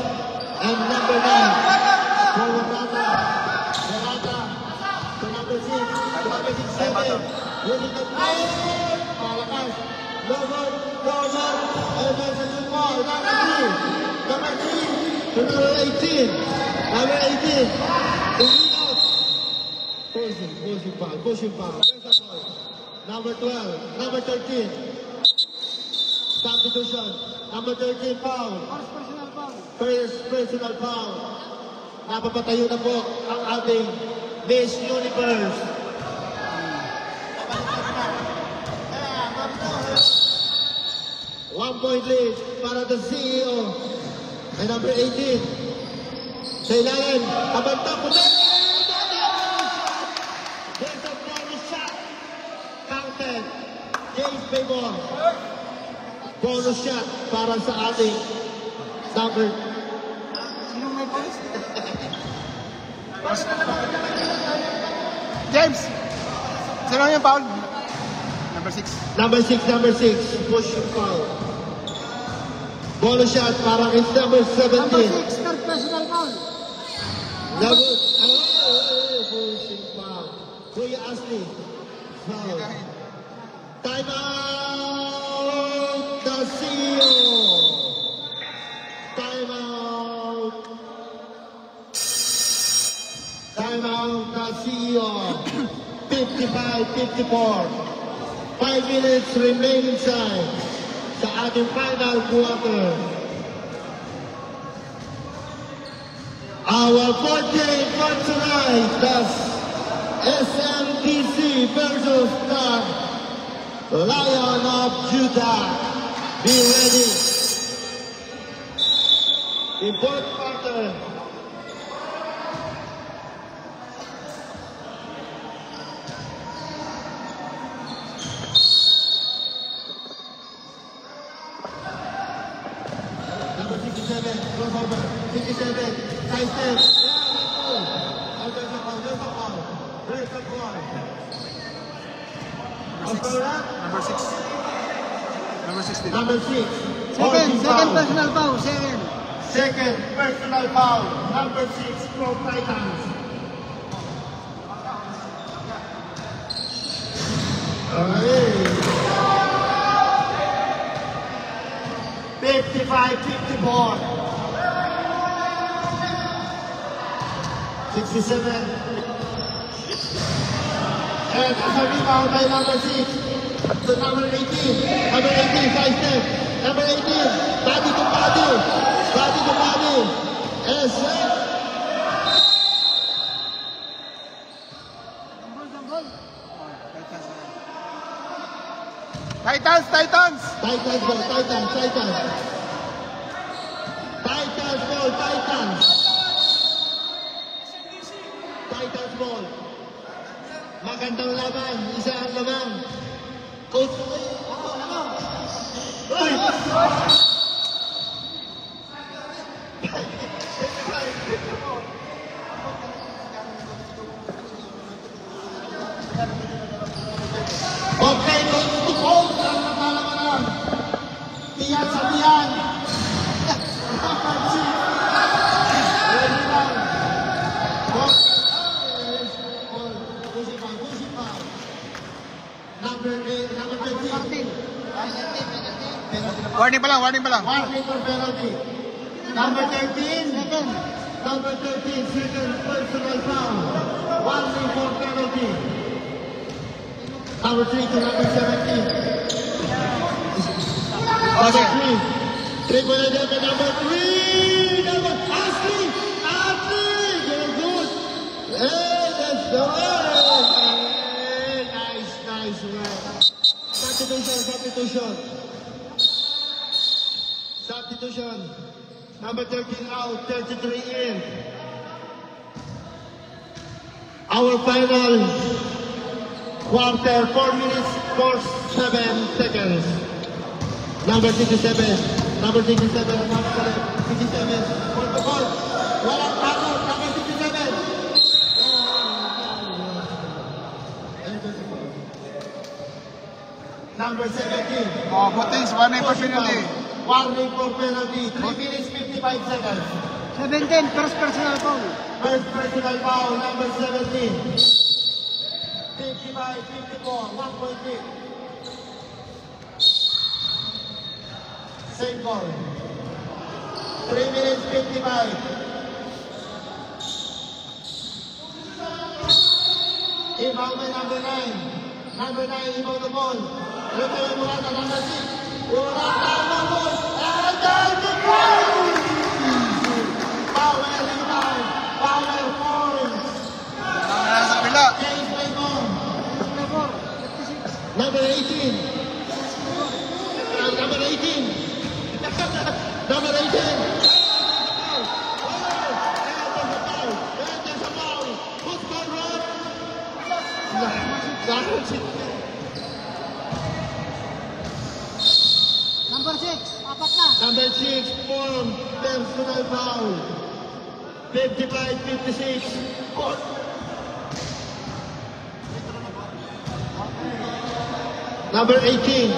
And number 9, Morata. To number 6, using the ball. Malakas. Lover. And there's a good ball. Number 3, to number 18. Number 18, the lead out. Pushing foul. There's a ball. Number 12, number 13. Substitution. Number 13, foul. First personal foul. First personal foul. Napapatayo na po ang ating Miss Universe. 1-point lead para the CEO. And number 18. Sa ilalim, kabanta po na. There's a bonus shot. Counted. James Baymore. Bonus shot para sa ating number. Sino may bonus? James! Sino yung foul? Number 6. Number 6. Push foul. Bonus shot para kay number 17. Number 6, third personal foul. Number, pushing foul. Kuya Ashley. Foul. Time out, the CEO. Time out. Time out, the CEO. 55-54. 5 minutes remaining time sa ating final quarter. Our fourth game for tonight, the SMDC versus the Lion of Judah. Be ready. The fourth quarter. Number 67, crossover. 57, side step. There's a ball. Number 6. Number 16. Number 6. Second personal foul. Second personal foul. Number 6, Pro Titans. Alright. 55-54. 67. And as a rebound by number 6 to number 18. Number 18, side step. Number 18, body to body. Body to body. And set. Titans ball, Titans. Titans ball, Titans. Titans ball. Magandang laban, isa ang laban. Coach, uy! Okay, coach to coach ang napalamanan. Tiyan sa tiyan. Ready lang. Coach. Push it back. Number 13. Warning pa lang. Warning for penalty. Number 13. Number 13, second personal foul. Warning for penalty. Number 3 to number 17. Number 3. Triple again, number 3. Number Ashley. You're good. Hey, that's the way. Hey, nice work. Substitution. Number 13 out, 33 in. Our final quarter, 4 minutes, 7 seconds. Number 67, number 67, for the ball. Walang tao, number 67. Number 17. Oh, Botings, warning for penalty. Warning for penalty, 3 minutes, 55 seconds. 17, first personal foul. First personal foul, number 17. 55, 54, 1.3. Same ball. 3 minutes, 55. Inbound by number 9. Number 9, inbound the ball. Return Murata, number 6. Murata, number 1. And there's the goal! Power rebound. Power points. Nasa kabila. James Raymond. Number 18. Number 18. Number 18. There's a foul. Who's going wrong? Number 6, apat na. Number 6, form personal foul. 55-56. Number 18.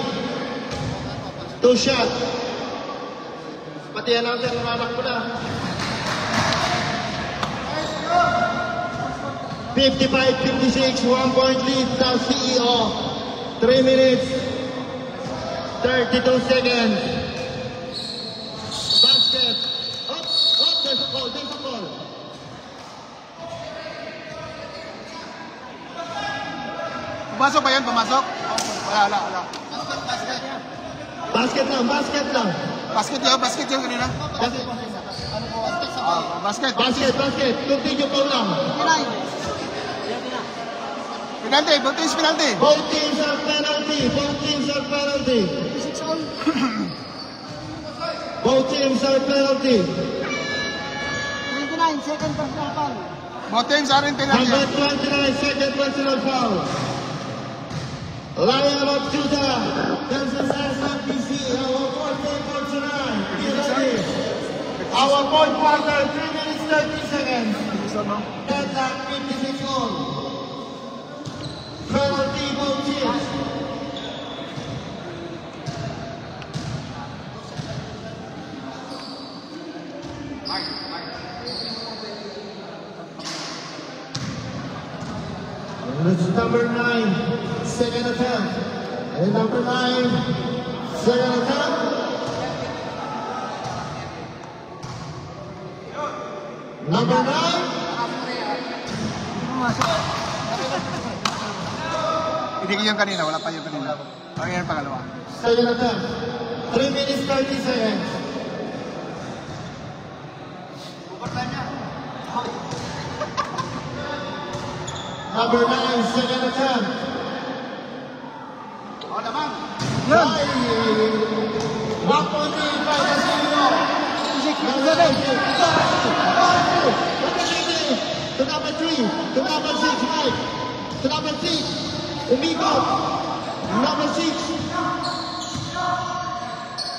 2 shot. Pati yan ang nararak mo na. 55-56, 1 point lead sa CEO. 3 minutes, 32 seconds. Basket. There's a goal, there's a goal. Pumasok ba yun? Pumasok? Wala. Basket lang. Basket yun kanina. Basket. Basket. Continue po lang. Penalty, Botings penalty. Both teams have penalty. Both teams have penalty. 29, second personal foul. Botings are in penalty. Number 29, second personal foul. Lion of Judah, versus SMPC, our fourth game for tonight. Our fourth quarter, 3 minutes, 30 seconds. Deadlock, 56 all. Penalty, both teams. That's number 9, second attempt. And number 9, second attempt. Number 9. Hindi ko yung kanina, wala pa yung kanina. Ang yan pangalawa. Second attempt. 3 minutes, 30 seconds. Number 9, second attempt. Oh, naman. Yun. 1.35 na senior. 56, 57. To number 3, to number 6, Mike. To number 6, umikot. Number 6.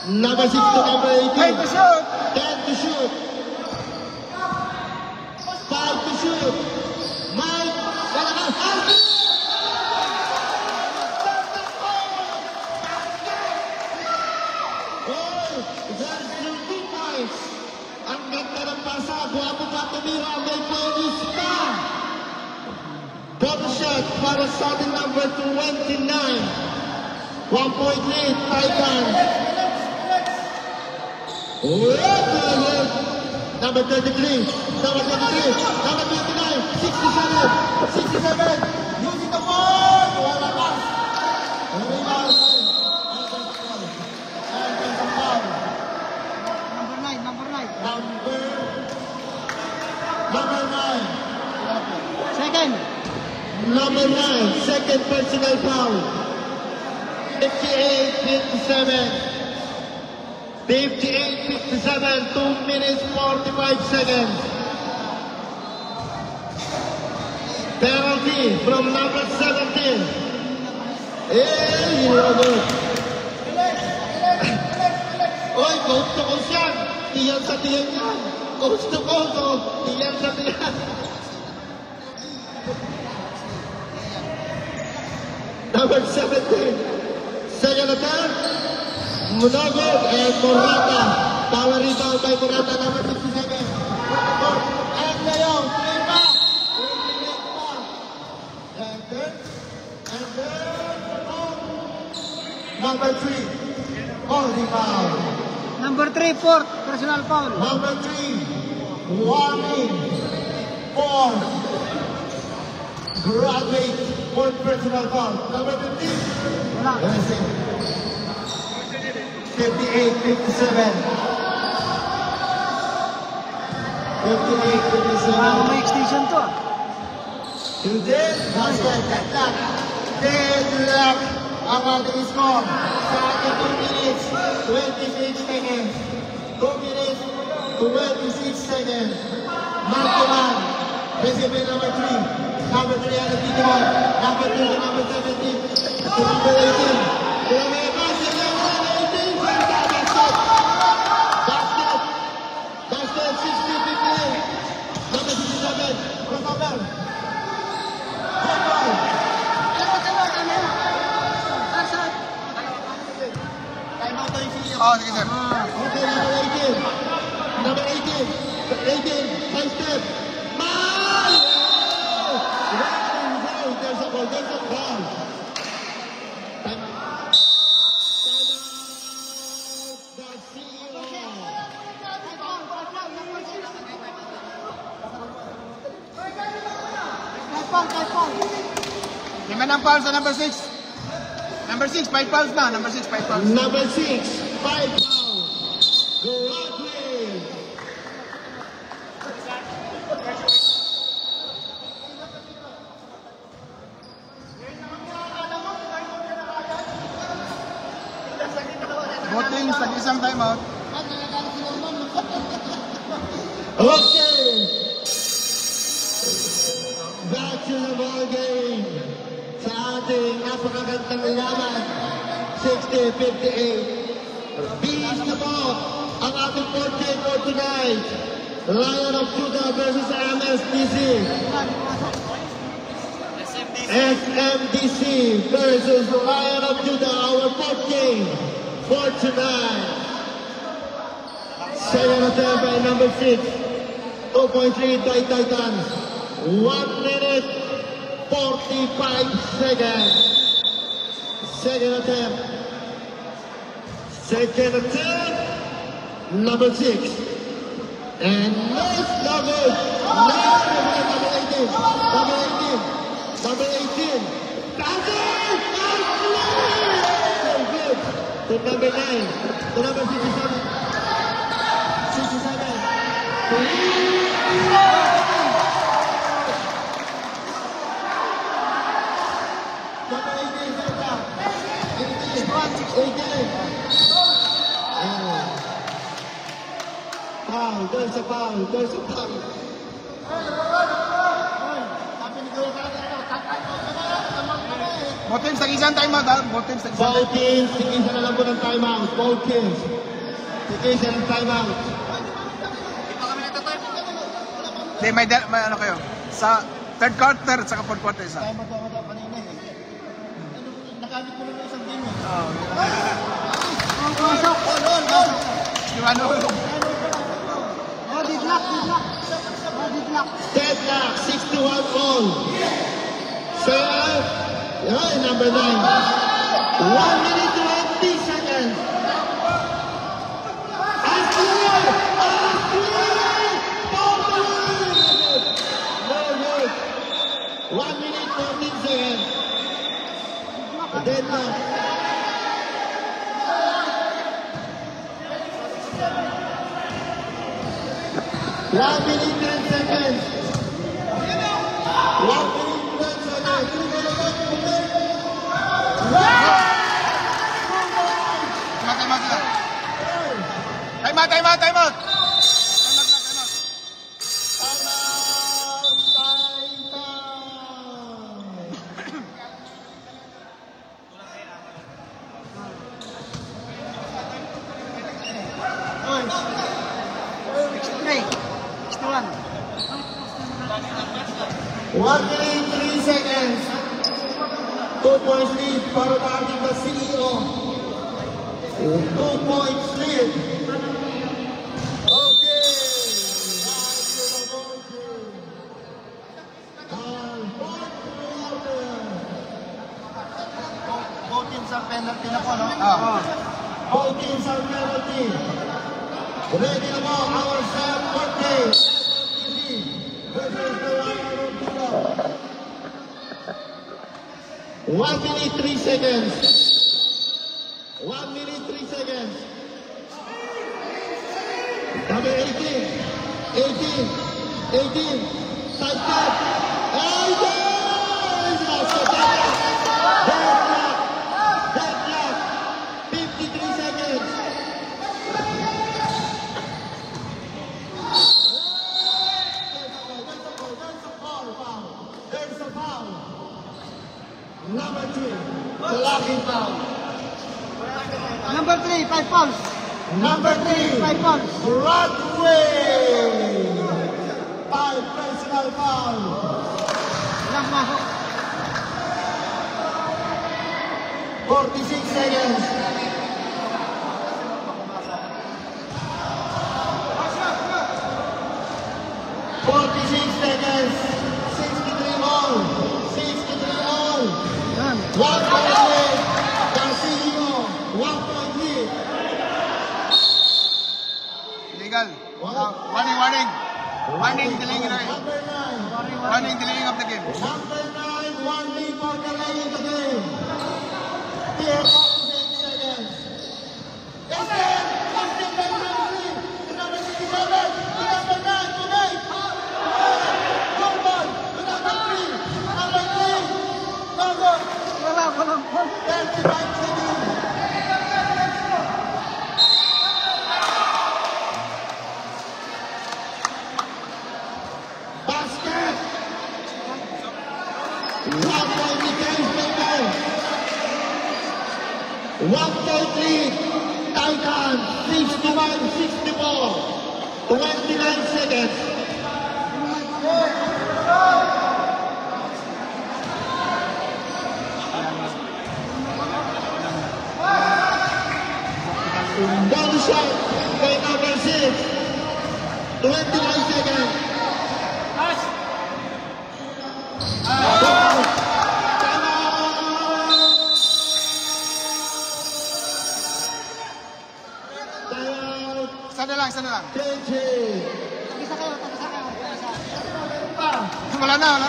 Number 6 to number 18. 8 to shoot. 10 to shoot. 5 to shoot. Mike, oh, there's 13 points. Ang ganda ng pasa. Guwapo pa tumira. May bonus pa. Bonus shot para sa ating number 29. 1.8 Titan. Number 33, number 23, number 29, 67, 67, using the ball, wala pa. Number 9. Number 9. Second. Number 9, second personal foul. 58-57. 58-57, 2 minutes 45 seconds. Penalty from number 17. Hey, Robert. Oy, coach to coach yan. Tiyan sa tiyan yan. Coach to coach, oh. Tiyan sa tiyan. Number 17. Second attempt. Munagod and Morata. Power rebound by Morata, number 57. And Leon, Lima. And then, number 3. On rebound. Number 3, fourth. Personal foul. Number 3. Warning. 4. Graduate. Fourth personal foul. Number 15. Wala. 58-57. 58-57. May extension to. Today, basket, deadlock. Deadlock ang ating score. Sa ating 2 minutes, 26 seconds. 2 minutes, 26 seconds. Man to man. Receiver number 3. Number 3 ang nagtitiwan. Number 2 to number 17. To number 18. To number 18. Basket, 60-58. Number 67. Crossover. Good ball. Oh, sige sir. Okay, number 18. Number 18. 18. High step. Man! There's a ball. There's a ball. Time out. Time out. The zero. Lima ng foul sa number 6. Number 6, 5 fouls na. Number 6, 5 fouls. Number 6. 5 fouls. Graduate. Both teams, tag-isang timeout. Okay. Back to the ball game. Sa ating napakagandang laban. 60-58. Beast na po ang ating 4 game for tonight. Lion of Judah versus MSDC. SMDC versus Lion of Judah, our 4th game for tonight. Second attempt by number 6. 2.3 Titans. 1 minute 45 seconds. Second attempt. Second attempt. Number 6. And nice number. Nice number 18. Number 18. Number 18. That's it! So good. To number 9. To number 67. 67. Number 18, Zeta. 18. foul. There's a foul. Sabi ni Kuya Kati, tatay ko ka na. Both teams, tag-isang timeout ha. Both teams, tag-isang Both teams, tigisa na lang po ng timeout. Both teams. Tigisa ng timeout. Hindi, may ano kayo. Sa third quarter at saka fourth quarter isa. Tayo magkakata kanina eh. Nakamit ko lang isang game eh. Pasok! Yung ano? Oh, didlock. Oh, didlock. Deadlock, 61 all. Serve. Yan, number 9. 1 minute 20 seconds. Astrid! No good. 1 minute 14 seconds. Deadlock. One minute 10 seconds. 1 minute 10 seconds. Timeout! Hey, 61. 1 minute 3 seconds. 2 points lead para sa ating CEO. 2 points lead. Okay. Both teams ang penalty na po, no? Both teams are penalty. Ready na po our set birthday. Versus the Lion of Judah. 1 minute 3 seconds. 1 minute 3 seconds. Number 18. 18. Side cut. Deadlock. 53 seconds. There's a foul. Number 2, blocking foul. Number 3, 5 fouls. Number 3, 5 fouls. Broadway. 5 personal foul. Lang masok. 46 seconds. Seconds. 63 all. 63 all. Yan. 1 point lead. Casino. 1 point lead. Illegal. Warning. Warning, delaying it. Number 9. Warning, delaying of the game. Number 9. 1 lead for delaying the game. Here, 48 seconds. It's there. Something that number 3. To number 67. To number 9. To 8. Walang faul. 35 seconds. Basket. 1 point against Bengal. 1 point lead. Titan 61-64. 29 seconds. One shot by number 6. 29 seconds. Sana lang. JJ. Tag-isa kayo. Wala na.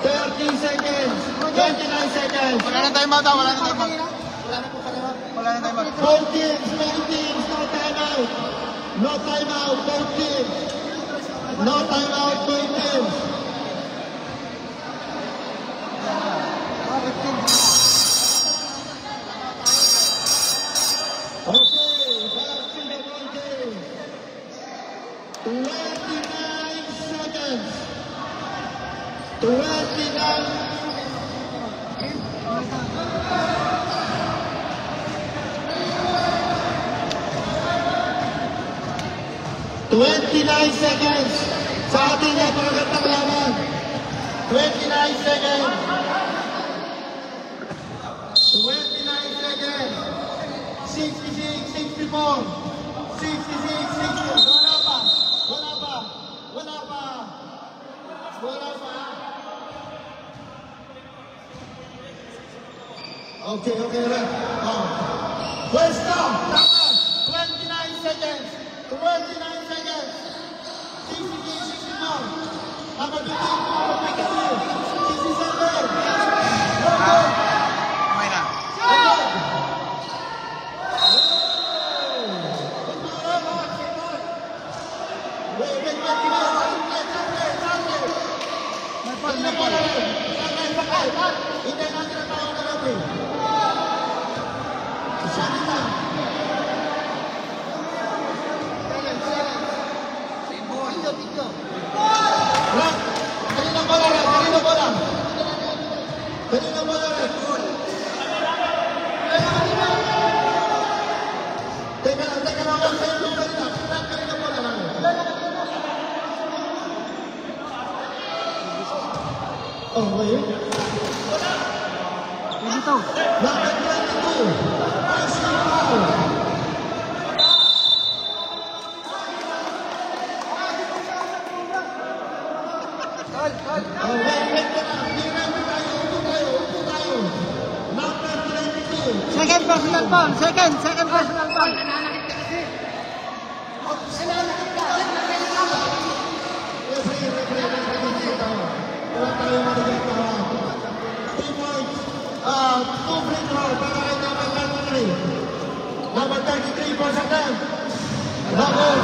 30 seconds. 29 seconds. Wala na timeout. Wala na timeout. Both teams, no timeout. No timeout, both teams. No timeout, both teams. Okay, back to the ball game. 29 seconds. 29. 29 seconds sa ating napakagandang laban. 29 seconds. 29 seconds. 66, 64. 66, 60. Wala pa. Wala pa. Wala pa. Wala pa. Okay, ref. Pwesto. Dapat. 29 seconds. 29 seconds. 66, 64. Number 15. Number 22. 67. Kumain na. Pwede to. Second personal foul. Second personal foul. Number 33 for Sakan. Number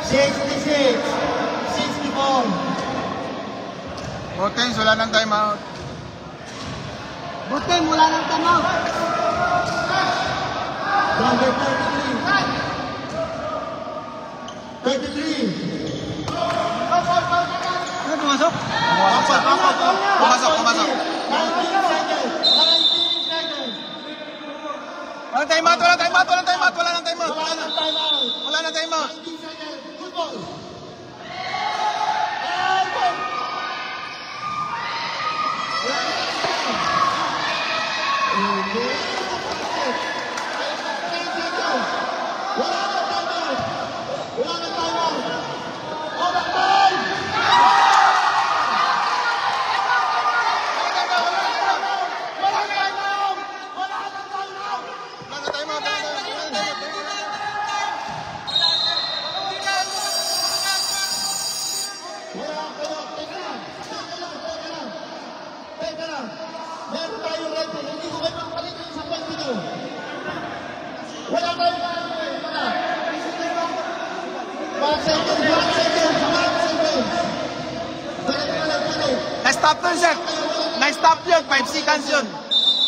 66, 64. Botens, wala nang time out. Butin, wala nang tamaw. Number 33. 33. Ano pumasok? Pumasok. 19 seconds. 19 seconds. Walang time out. Wala nang time out. Wala nang timeout. Wala nang time out. 19 seconds. Good ball. Meron tayong record, hindi ko kayo magpalit sa point nyo. Wala tayong record, wala. 1 second. Balik. Na-stop dun, sir. Na-stop yun. 5 seconds yun.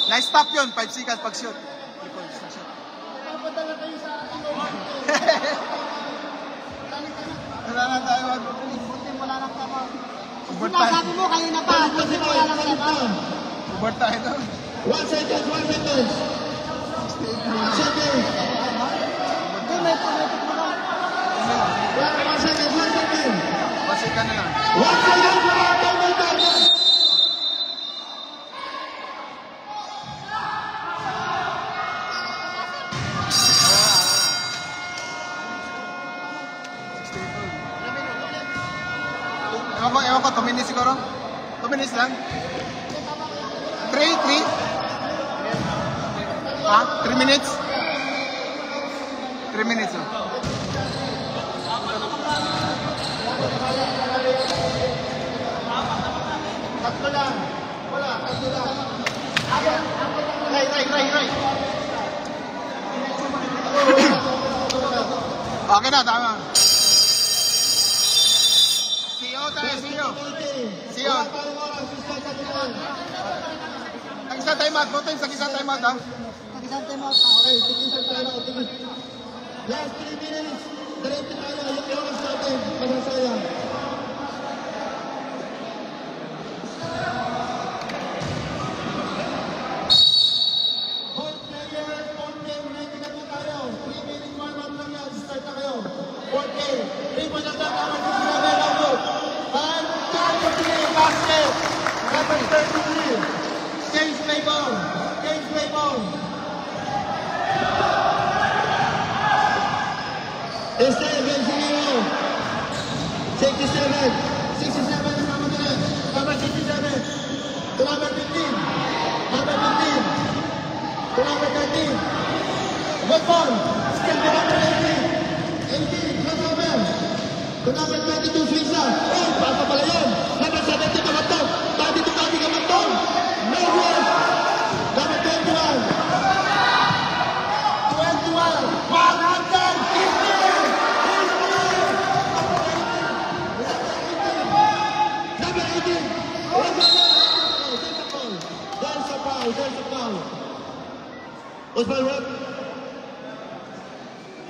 Na-stop yun. 5 seconds pag-shoot. Papadala kayo sa ating Wala na tayo. Butin, wala nang tamaw. Ubert tayo. Sinasabi mo kanina pa, butin, wala nang tamaw. Ubert tayo doon. 1 second. Butin, may pumitik mo lang. 1 second. 1 second na lang. 1 second, wala tayong target. Ewan ko, 2 minutes siguro. 2 minutes lang. 3? Ha? 3 minutes? 3 minutes, oh. Tatlo lang. Wala, tatlo lang. Right. Okay na, tama. CEO tayo, CEO. CEO. Wala tayong oras, isang katilan. Ang isang time out, Botens, ang isang time out, ha? Pag isang tamaw. Okay, tigil tayo. Last 3 minutes. Diretso tayo. Yung oras natin. Masasayang. Whole players, on game, ready na po tayo. 3 minutes warm-up lang yan. Start na kayo. 4K. 3 points ang tatawag sa sinabi ng group. And time to play basket. Number 33. James Maybon. James Maybon. Estelle Benzinho. 67. 67 is number 10. Number 67. To number 15. Number 15. To number 13. Good ball. Still to number 18. 18. Crossover. To number 22. Suiza. Oh, pasa pala yun. Number 17. Kamatong. Tadi to Tadi Kamatong. No good. Number 21. 21. 150. There's a foul. What's my rep?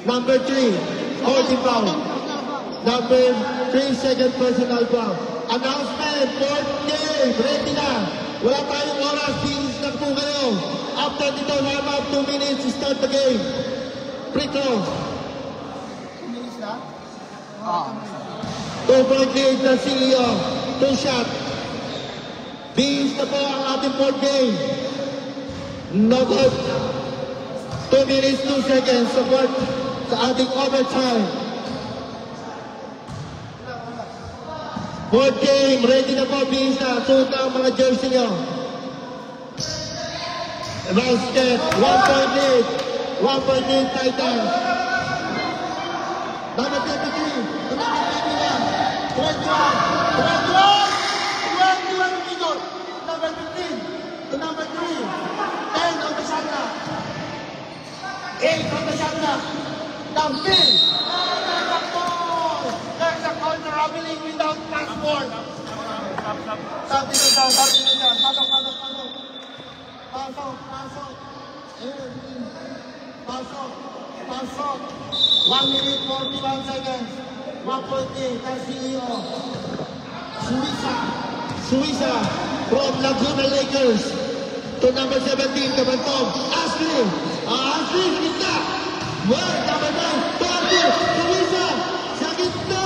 Number 3, 40 foul. Number 3, second personal foul. Announcement, 4th game, ready na. Wala tayong oras, finish na po kayo. After dito, warm up, 2 minutes, start the game. Free throw. 2 minutes na? 2.8 na CEO, 2 shot. Finish na po ang ating 4th game. No good. 2 minutes, 2 seconds support sa ating overtime. 4th game, ready na po, finish na. Suot na ang mga jersey nyo. Basket, 1.8 Titans. Number 53, number 21, 21 minutes. Number 15, to number 3, 10 on the shot clock. 8 on the shot clock. Down 10. There's a corner traveling without passport. Something to down. Pasok. 1 minute, 41 seconds. 1.8, that's CEO. Suiza from Laguna Lakers. To number 17, Kabantong. Ashley, sa gitna. Well, number 9, Bobby, Suiza, sa gitna.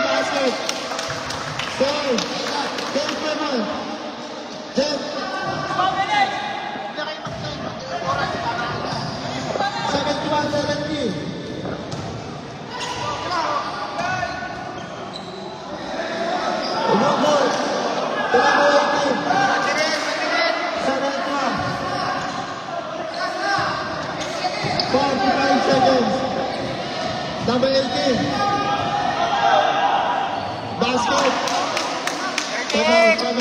Basket. So, James Bremer. James. 71-70. Umabot. 45 seconds. Number 18. Basket. Time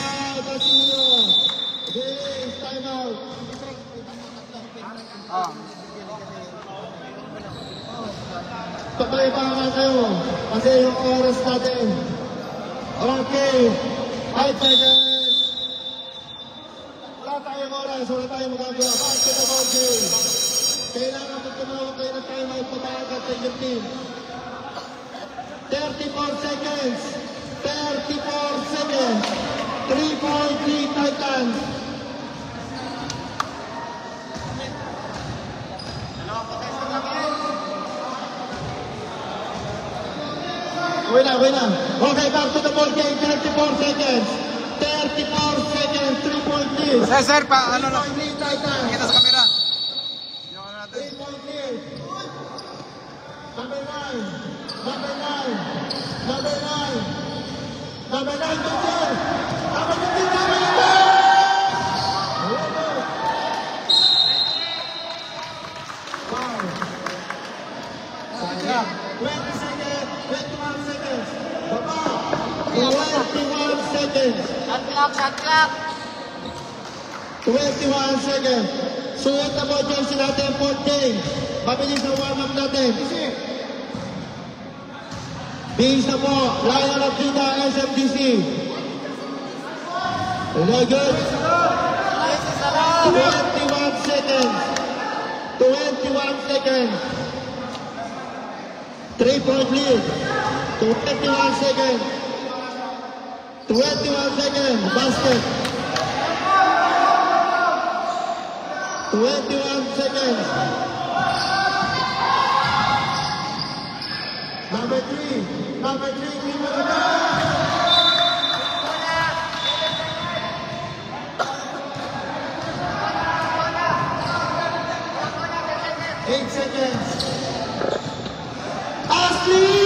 out, Casino. James, time out. Pagpalipangan kayo kasi yung oras natin. Okay. 5 seconds. Wala tayong oras. Wala tayong magagawa. Basketball game. Kailangan pag tumawag kayo ng time out patawagan sa inyong team. 34 seconds. 34 seconds. 3.3 Titans. Win na. Okay, back to the ball game. 34 seconds. 34 seconds. 3.3. Sir, ano na? 3.3 Titans. Kita sa kamera. Yung ano natin. 3.3. Number 9. Number 9, Victor. Number 15, number 11. Wow. Sayang. 20 seconds. 21 seconds. Baba. 21 seconds. Shot clock. 21 seconds. Suot na po jersey natin, 4K. Mabilis na warm-up natin. Bihis na po, Lion of Judah, SMDC. Legends. 21 seconds. 21 seconds. 3-point lead. 21 seconds. 21 seconds. Basket. 21 seconds. Number 3. Number 3. Give it a go. 8 seconds. Ashley!